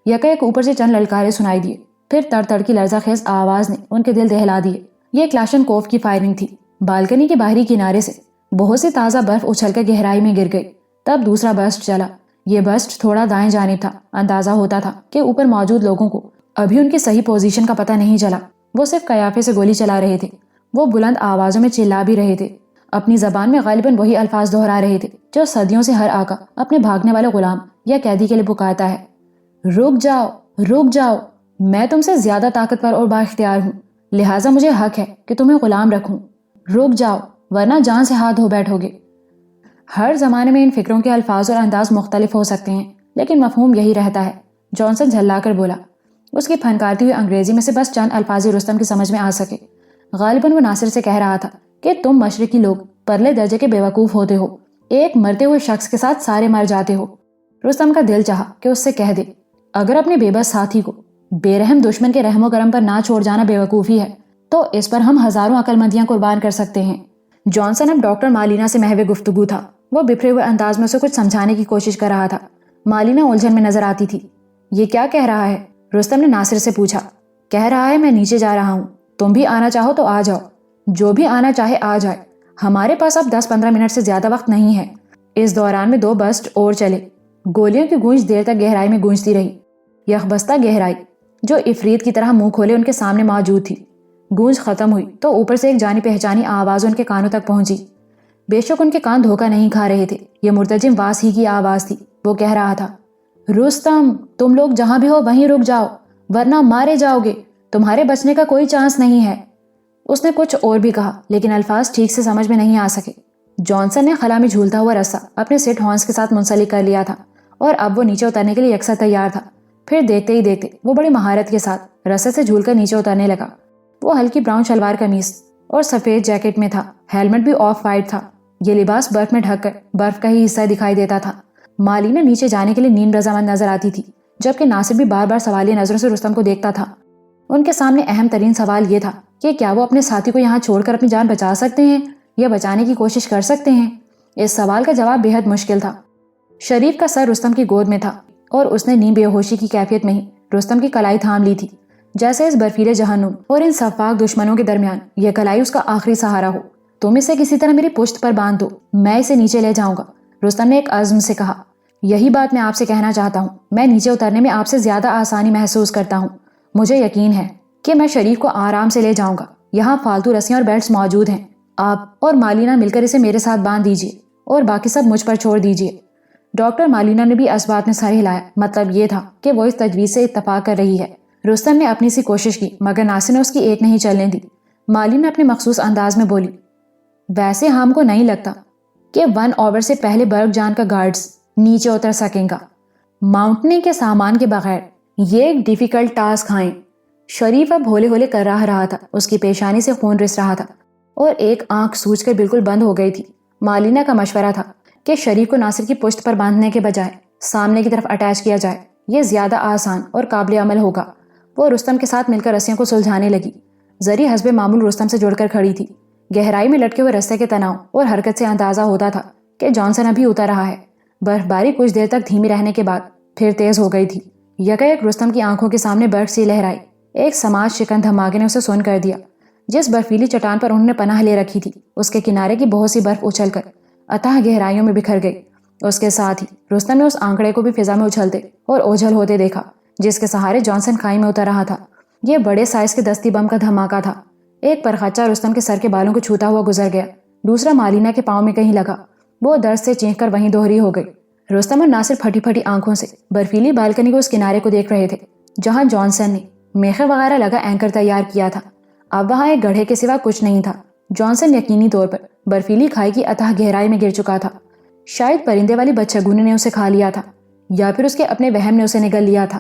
یکایک اوپر سے چند للکارے سنائی دیے، پھر تڑ تڑ کی لرزہ خیز آواز نے ان کے دل دہلا دیے۔ یہ کلاشنکوف کی فائرنگ تھی۔ بالکنی کے باہری کنارے سے بہت سی تازہ برف اچھل کر گہرائی میں گر گئی۔ تب دوسرا برسٹ چلا۔ یہ برسٹ تھوڑا دائیں جانب تھا۔ اندازہ ہوتا تھا کہ اوپر موجود لوگوں کو ابھی ان کی صحیح پوزیشن کا پتہ نہیں چلا۔ وہ صرف قیافے سے گولی چلا رہے تھے۔ وہ بلند آوازوں میں چلا بھی رہے تھے، اپنی زبان میں غالباً وہی الفاظ دہرا رہے تھے جو صدیوں سے ہر آقا اپنے بھاگنے والے غلام یا قیدی کے لیے پکارتا ہے۔ رک جاؤ، رک جاؤ، میں تم سے زیادہ طاقتور اور با اختیار ہوں، لہٰذا مجھے حق ہے کہ تمہیں غلام رکھوں۔ رک جاؤ ورنہ جان سے ہاتھ دھو بیٹھو گے۔ ہر زمانے میں ان فکروں کے الفاظ اور انداز مختلف ہو سکتے ہیں، لیکن مفہوم یہی رہتا ہے، جانسن جھلا کر بولا۔ اس کی پھنکارتی ہوئی انگریزی میں سے بس چند الفاظ رستم کی سمجھ میں آ سکے۔ غالباً وہ ناصر سے کہہ رہا تھا کہ تم مشرقی لوگ پرلے درجے کے بیوقوف ہوتے ہو، ایک مرتے ہوئے شخص کے ساتھ سارے مر جاتے ہو۔ رستم کا دل چاہا کہ اس سے کہہ دے، اگر اپنے بے بس ساتھی کو بے رحم دشمن کے رحم و کرم پر نہ چھوڑ جانا بیوقوفی ہے تو اس پر ہم ہزاروں عقل مندیاں قربان کر سکتے ہیں۔ جانسن اب ڈاکٹر مالینا سے محو گفتگو تھا۔ وہ بفرے ہوئے انداز میں اسے کچھ سمجھانے کی کوشش کر رہا تھا۔ مالینا الجھن میں نظر آتی تھی۔ یہ کیا کہہ رہا ہے؟ رستم نے ناصر سے پوچھا۔ کہہ رہا ہے میں نیچے جا رہا ہوں، تم بھی آنا چاہو تو آ جاؤ، جو بھی آنا چاہے آ جائے، ہمارے پاس اب 10-15 منٹ سے زیادہ وقت نہیں ہے۔ اس دوران میں 2 برسٹ اور چلے۔ گولیوں کی گونج دیر تک گہرائی میں گونجتی رہی، یخبستہ گہرائی جو عفریت کی طرح منہ کھولے ان کے سامنے موجود تھی۔ گونج ختم ہوئی تو اوپر سے ایک جانی پہچانی آواز ان کے کانوں تک پہنچی۔ بے شک ان کے کان دھوکہ نہیں کھا رہے تھے، یہ مرتجم واس ہی کی آواز تھی۔ وہ کہہ رہا تھا، رستم تم لوگ جہاں بھی ہو وہیں رک جاؤ ورنہ مارے جاؤ گے، تمہارے بچنے کا کوئی چانس نہیں ہے۔ اس نے کچھ اور بھی کہا لیکن الفاظ ٹھیک سے سمجھ میں نہیں آ سکے۔ جانسن نے خلا میں جھولتا ہوا رسہ اپنے سیٹ ہارنز کے ساتھ منسلک کر لیا تھا اور اب وہ نیچے اترنے کے لیے یکساں تیار تھا۔ پھر دیکھتے ہی دیکھتے وہ بڑی مہارت کے ساتھ رسے سے جھول کر نیچے اترنے لگا۔ وہ ہلکی براؤن شلوار قمیص اور سفید جیکٹ میں تھا، ہیلمٹ بھی آف وائٹ تھا۔ یہ لباس برف میں ڈھک کر برف کا ہی حصہ دکھائی دیتا تھا۔ مالینا نیچے جانے کے لیے نیم رضامند نظر آتی تھی، جبکہ ناصر بھی بار بار سوالیہ نظروں سے رستم کو دیکھتا تھا۔ ان کے سامنے اہم ترین سوال یہ تھا کہ کیا وہ اپنے ساتھی کو یہاں چھوڑ کر اپنی جان بچا سکتے ہیں یا بچانے کی کوشش کر سکتے ہیں؟ اس سوال کا جواب بے حد مشکل تھا۔ شریف کا سر رستم کی گود میں تھا اور اس نے نیم بے ہوشی کی کیفیت میں ہی رستم کی کلائی تھام لی تھی، جیسے اس برفیلے جہنم اور ان سفاک دشمنوں کے درمیان یہ کلائی اس کا آخری سہارا ہو۔ تم اسے کسی طرح میری پشت پر باندھ دو، میں اسے نیچے لے جاؤں گا، رستم نے ایک عزم سے کہا۔ یہی بات میں آپ سے کہنا چاہتا ہوں، میں نیچے اترنے میں آپ سے زیادہ آسانی محسوس کرتا ہوں۔ مجھے یقین ہے کہ میں شریف کو آرام سے لے جاؤں گا، یہاں فالتو رسیاں اور بیلٹس موجود ہیں، آپ اور مالینا مل کر اسے میرے ساتھ باندھ دیجیے اور باقی سب مجھ پر چھوڑ دیجیے۔ ڈاکٹر مالینا نے بھی اس بات میں سر ہلایا، مطلب یہ تھا کہ وہ اس تجویز سے اتفاق کر رہی ہے۔ رستم نے اپنی سی کوشش کی مگر ناصر نے اس کی ایک نہیں چلنے دی۔ مالینا اپنے مخصوص انداز میں بولی، ویسے ہم کو نہیں لگتا کہ 1 آور سے پہلے برگ جان کا گارڈز نیچے اتر سکیں گا، ماؤنٹنگ کے سامان کے بغیر یہ ایک ڈیفیکلٹ ٹاسک ہے۔ شریف اب ہولے ہولے کر رہا تھا، اس کی پیشانی سے خون رس رہا تھا اور ایک آنکھ سوج کر بالکل بند ہو گئی تھی۔ مالینا کا مشورہ تھا کہ شریف کو ناصر کی پشت پر باندھنے کے بجائے سامنے کی طرف اٹیچ کیا جائے، یہ زیادہ آسان اور قابل عمل ہوگا۔ وہ رستم کے ساتھ مل کر رسیوں کو سلجھانے لگی۔ زری حسب معمول رستم سے جڑ کر کھڑی تھی۔ گہرائی میں لٹکے ہوئے رستے کے تناؤ اور حرکت سے اندازہ ہوتا تھا کہ جانسن ابھی اتر رہا ہے۔ برف باری کچھ دیر تک دھیمی رہنے کے بعد پھر تیز ہو گئی تھی۔ یکایک رستم کی آنکھوں کے سامنے برف سی لہرائی۔ ایک سماج شکن دھماکے نے اسے سن کر دیا۔ جس برفیلی چٹان پر انہوں نے پناہ لے رکھی تھی اس کے کنارے کی بہت سی برف اچھل کر اتھاہ گہرائیوں میں بکھر گئی۔ اس کے ساتھ ہی رستم نے اس آنکڑے کو بھی فضا میں اچھلتے اور اوجھل ہوتے دیکھا جس کے سہارے جانسن کھائی میں اتر رہا تھا۔ یہ بڑے سائز کے دستی بم کا دھماکہ تھا۔ ایک پرخچہ رستم کے سر کے بالوں کو چھوتا ہوا گزر گیا، دوسرا مالینا کے پاؤں میں کہیں لگا۔ وہ درد سے چینک کر وہیں دوہری ہو گئی۔ رستم اور ناصر پھٹی پھٹی آنکھوں سے برفیلی بالکنی کو اس کنارے کو دیکھ رہے تھے جہاں جانسن نے میخے وغیرہ لگا اینکر تیار کیا تھا۔ اب وہاں ایک گڑھے کے سوا کچھ نہیں تھا۔ جانسن یقینی طور پر برفیلی کھائی کی اتھاہ گہرائی میں گر چکا تھا۔ شاید پرندے والی بچگونے نے اسے کھا لیا تھا یا پھر اس کے اپنے وہم نے اسے نگل لیا تھا۔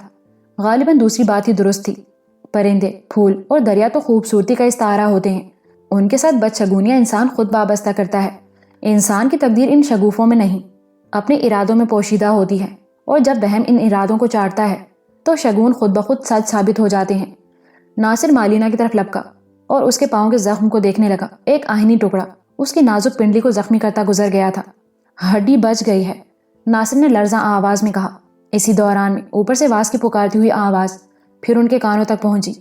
غالباً دوسری بات ہی درست تھی۔ پرندے، پھول اور دریا تو خوبصورتی کا استعارہ ہوتے ہیں، ان کے ساتھ بدشگونیاں انسان خود وابستہ کرتا ہے۔ انسان کی تقدیر ان شگوفوں میں نہیں، اپنے ارادوں میں پوشیدہ ہوتی ہے، اور جب وہم ان ارادوں کو چاٹتا ہے تو شگون خود بخود سچ ثابت ہو جاتے ہیں۔ ناصر مالینہ کی طرف لپکا اور اس کے پاؤں کے زخم کو دیکھنے لگا۔ ایک آہنی ٹکڑا اس کی نازک پنڈلی کو زخمی کرتا گزر گیا تھا۔ ہڈی بچ گئی ہے، ناصر نے لرزاں آواز میں کہا۔ اسی دوران میں اوپر سے واس کی پکارتی ہوئی آواز پھر ان کے کانوں تک پہنچی۔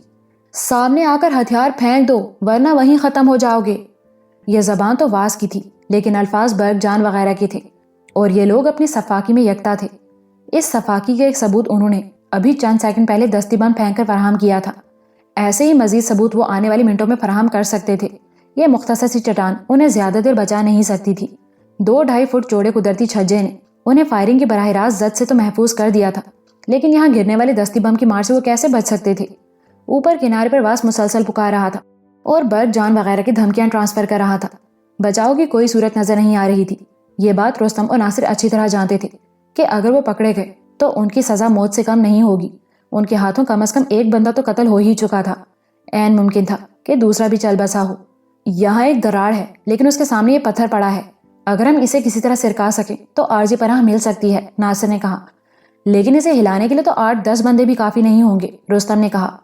سامنے آ کر ہتھیار پھینک دو ورنہ وہیں ختم ہو جاؤ گے۔ یہ زبان تو واس کی تھی لیکن الفاظ برگ جان وغیرہ کے تھے، اور یہ لوگ اپنی صفاقی میں یکتا تھے۔ اس صفاقی کے ایک ثبوت انہوں نے ابھی چند سیکنڈ پہلے دستی بم پھینک کر فراہم کیا تھا۔ ایسے ہی مزید ثبوت وہ آنے والی منٹوں میں فراہم کر سکتے تھے۔ یہ مختصر سی چٹان انہیں زیادہ دیر بچا نہیں سکتی تھی۔ 2-2.5 فٹ چوڑے قدرتی چھجے نے انہیں فائرنگ کی براہ راست زد سے تو محفوظ کر دیا تھا، لیکن یہاں گرنے والے دستی بم کی مار سے وہ کیسے بچ سکتے تھے؟ اوپر کنارے پر واس مسلسل پکار رہا تھا اور برگ جان وغیرہ کی دھمکیاں ٹرانسفر کر رہا تھا۔ بچاؤ کی کوئی صورت نظر نہیں آ رہی تھی۔ یہ بات رستم اور ناصر اچھی طرح جانتے تھے کہ اگر وہ پکڑے گئے تو ان کی سزا موت سے کم نہیں ہوگی۔ ان کے ہاتھوں کم از کم ایک بندہ تو قتل ہو ہی چکا تھا، عین ممکن تھا کہ دوسرا بھی چل بسا ہو۔ یہاں ایک دراڑ ہے لیکن اس کے سامنے یہ پتھر پڑا ہے، اگر ہم اسے کسی طرح سرکا سکیں تو عارضی پناہ مل سکتی ہے، ناصر نے کہا۔ لیکن اسے ہلانے کے لیے تو 8-10 بندے بھی کافی نہیں ہوں گے، رستم نے کہا۔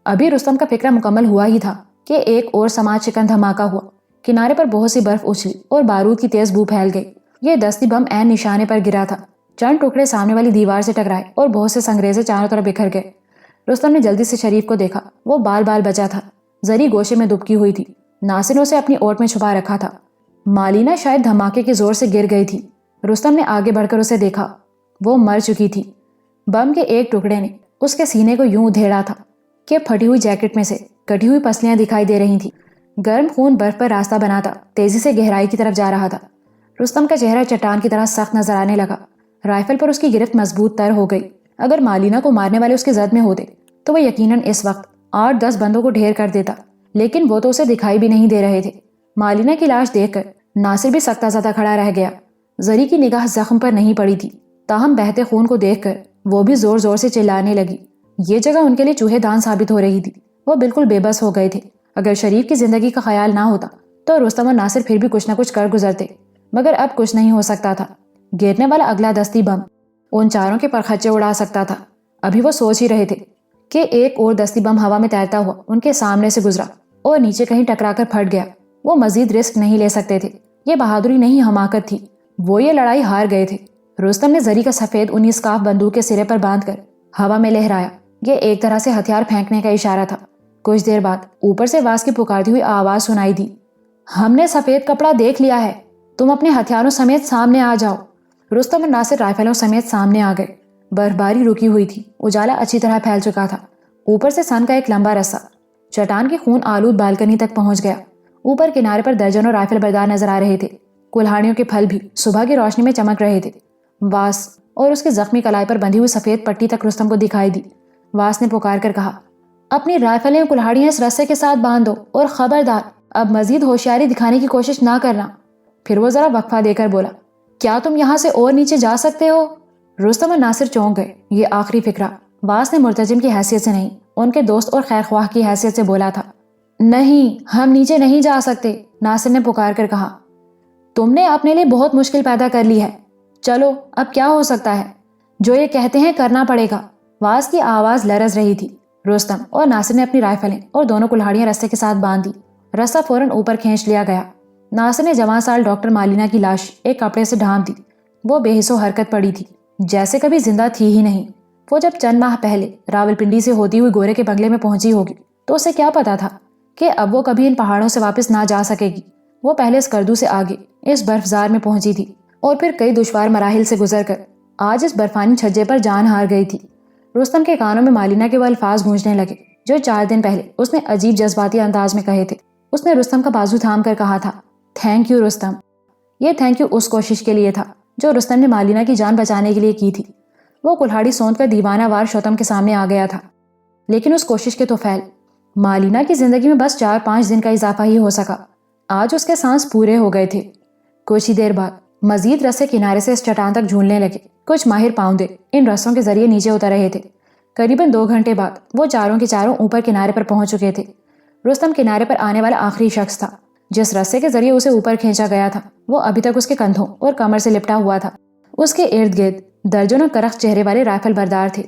ابھی رستم کا فکرہ مکمل ہوا ہی تھا کہ ایک اور سماج شکن دھماکہ ہوا۔ کنارے پر بہت سی برف اچھلی اور بارود کی تیز بو پھیل گئی۔ یہ دستی بم عین نشانے پر گرا تھا۔ چند ٹکڑے سامنے والی دیوار سے ٹکرائے اور بہت سے سنگریزے چاروں طرف بکھر گئے۔ رستم نے جلدی سے شریف کو دیکھا، وہ بال بال بچا تھا، زری گوشے میں دبکی ہوئی تھی۔ ناصر نے اسے اپنی اوٹ میں چھپا رکھا تھا۔ مالینہ شاید دھماکے کے زور سے گر گئی تھی۔ رستم نے آگے بڑھ کر اسے دیکھا، وہ مر چکی تھی۔ بم کے ایک ٹکڑے نے اس کے سینے کو یوں ادھیڑا تھا کہ پھٹی ہوئی جیکٹ میں سے کٹی ہوئی پسلیاں دکھائی دے رہی تھیں۔ گرم خون برف پر راستہ بناتا تیزی سے گہرائی کی طرف جا رہا تھا۔ رستم کا چہرہ چٹان کی طرح سخت نظر آنے لگا۔ رائفل پر اس کی گرفت مضبوط تر ہو گئی۔ اگر مالینہ کو مارنے والے اس کی زد میں ہوتے تو وہ یقیناً اس وقت 8-10 بندوں کو ڈھیر کر دیتا، لیکن وہ تو اسے دکھائی بھی نہیں دے رہے تھے۔ مالینہ کی لاش دیکھ کر ناصر بھی سکتہ زدہ کھڑا رہ گیا۔ زری کی نگاہ زخم پر نہیں پڑی تھی، تاہم بہتے خون کو دیکھ کر وہ بھی زور زور سے چلانے لگی۔ یہ جگہ ان کے لیے چوہے دان ثابت ہو رہی تھی۔ وہ بالکل بے بس ہو گئے تھے۔ اگر شریف کی زندگی کا خیال نہ ہوتا تو رستم اور ناصر پھر بھی کچھ نہ کچھ کر گزرتے، مگر اب کچھ نہیں ہو سکتا تھا۔ گرنے والا اگلا دستی بم ان چاروں کے پرخچے اڑا سکتا تھا۔ ابھی وہ سوچ ہی رہے تھے کہ ایک اور دستی بم ہوا میں تیرتا ہوا ان کے سامنے سے گزرا اور نیچے کہیں ٹکرا کر پھٹ گیا۔ وہ مزید رسک نہیں لے سکتے تھے، یہ بہادری نہیں حماقت تھی۔ وہ یہ لڑائی ہار گئے تھے۔ رستم نے زری کا سفید اونی اسکارف بندوق کے سرے پر باندھ کر ہوا میں لہرایا۔ یہ ایک طرح سے ہتھیار پھینکنے کا اشارہ تھا۔ کچھ دیر بعد اوپر سے واس کی پکارتی ہوئی آواز سنائی دی، ہم نے سفید کپڑا دیکھ لیا ہے، تم اپنے ہتھیاروں سمیت سامنے آ جاؤ۔ رستم اور ناصر رائفلوں سمیت سامنے آ گئے۔ برف باری رکی ہوئی تھی، اجالا اچھی طرح پھیل چکا تھا۔ اوپر سے سن کا ایک لمبا رسہ چٹان کی خون آلود بالکنی تک پہنچ گیا۔ اوپر کنارے پر درجنوں رائفل بردار نظر آ رہے تھے۔ کلہاڑیوں کے پھل بھی صبح کی روشنی میں چمک رہے تھے۔ واس اور اس کی زخمی کلائی پر بندھی ہوئی سفید پٹی تک رستم کو دکھائی دی۔ واس نے پکار کر کہا، اپنی رائفلیں کلہاڑیاں اس رسے کے ساتھ باندھ دو اور خبردار اب مزید ہوشیاری دکھانے کی کوشش نہ کرنا۔ پھر وہ ذرا وقفہ دے کر بولا، کیا تم یہاں سے اور نیچے جا سکتے ہو؟ رستم اور ناصر چونک گئے۔ یہ آخری فکرہ واس نے مرتجم کی حیثیت سے نہیں، ان کے دوست اور خیر خواہ کی حیثیت سے بولا تھا۔ نہیں، ہم نیچے نہیں جا سکتے، ناصر نے پکار کر کہا۔ تم نے اپنے لیے بہت مشکل پیدا کر لی ہے، چلو اب کیا ہو سکتا ہے، جو یہ کہتے ہیں کرنا پڑے گا۔ واس کی آواز لرز رہی تھی۔ رستم اور ناصر نے اپنی رائفلیں اور دونوں کلہاڑیاں رسے کے ساتھ باندھ دی۔ رسہ فوراً اوپر کھینچ لیا گیا۔ ناصر نے جوان سال ڈاکٹر مالینہ کی لاش ایک کپڑے سے ڈھانپ دی۔ وہ بے حس و حرکت پڑی تھی، جیسے کبھی زندہ تھی ہی نہیں۔ وہ جب چند ماہ پہلے راولپنڈی سے ہوتی ہوئی گورے کے بنگلے میں پہنچی ہوگی تو اسے کیا پتا تھا کہ اب وہ کبھی ان پہاڑوں سے واپس نہ جا سکے گی۔ وہ پہلے اسکردو سے آگے اس برفزار میں پہنچی تھی اور پھر کئی دشوار مراحل سے گزر کر آج اس برفانی چھجے پر جان ہار گئی تھی۔ رستم کے کانوں میں مالینہ کے وہ الفاظ گونجنے لگے جو 4 دن پہلے اس نے عجیب جذباتی انداز میں کہے تھے۔ اس نے رستم کا بازو تھام کر کہا تھا، تھینک یو رستم۔ یہ تھینک یو اس کوشش کے لیے تھا جو رستم نے مالینہ کی جان بچانے کے لیے کی تھی۔ وہ کلہاڑی سونت کر دیوانہ وار شوتم کے سامنے آ گیا تھا، لیکن اس کوشش کے توفیل مالینہ کی زندگی میں بس 4-5 دن کا اضافہ ہی ہو سکا۔ آج اس کے سانس پورے ہو گئے تھے۔ کچھ ہی دیر بعد مزید رسے کنارے سے اس چٹان تک جھولنے لگے۔ کچھ ماہر پاؤندے ان رسوں کے ذریعے نیچے اتر رہے تھے۔ قریباً 2 گھنٹے بعد وہ چاروں کے چاروں اوپر کنارے پر پہنچ چکے تھے۔ رستم کنارے پر آنے والا آخری شخص تھا۔ جس رسے کے ذریعے اسے اوپر کھینچا گیا تھا وہ ابھی تک اس کے کندھوں اور کمر سے لپٹا ہوا تھا۔ اس کے ارد گرد درجنوں کرخت چہرے والے رائفل بردار تھے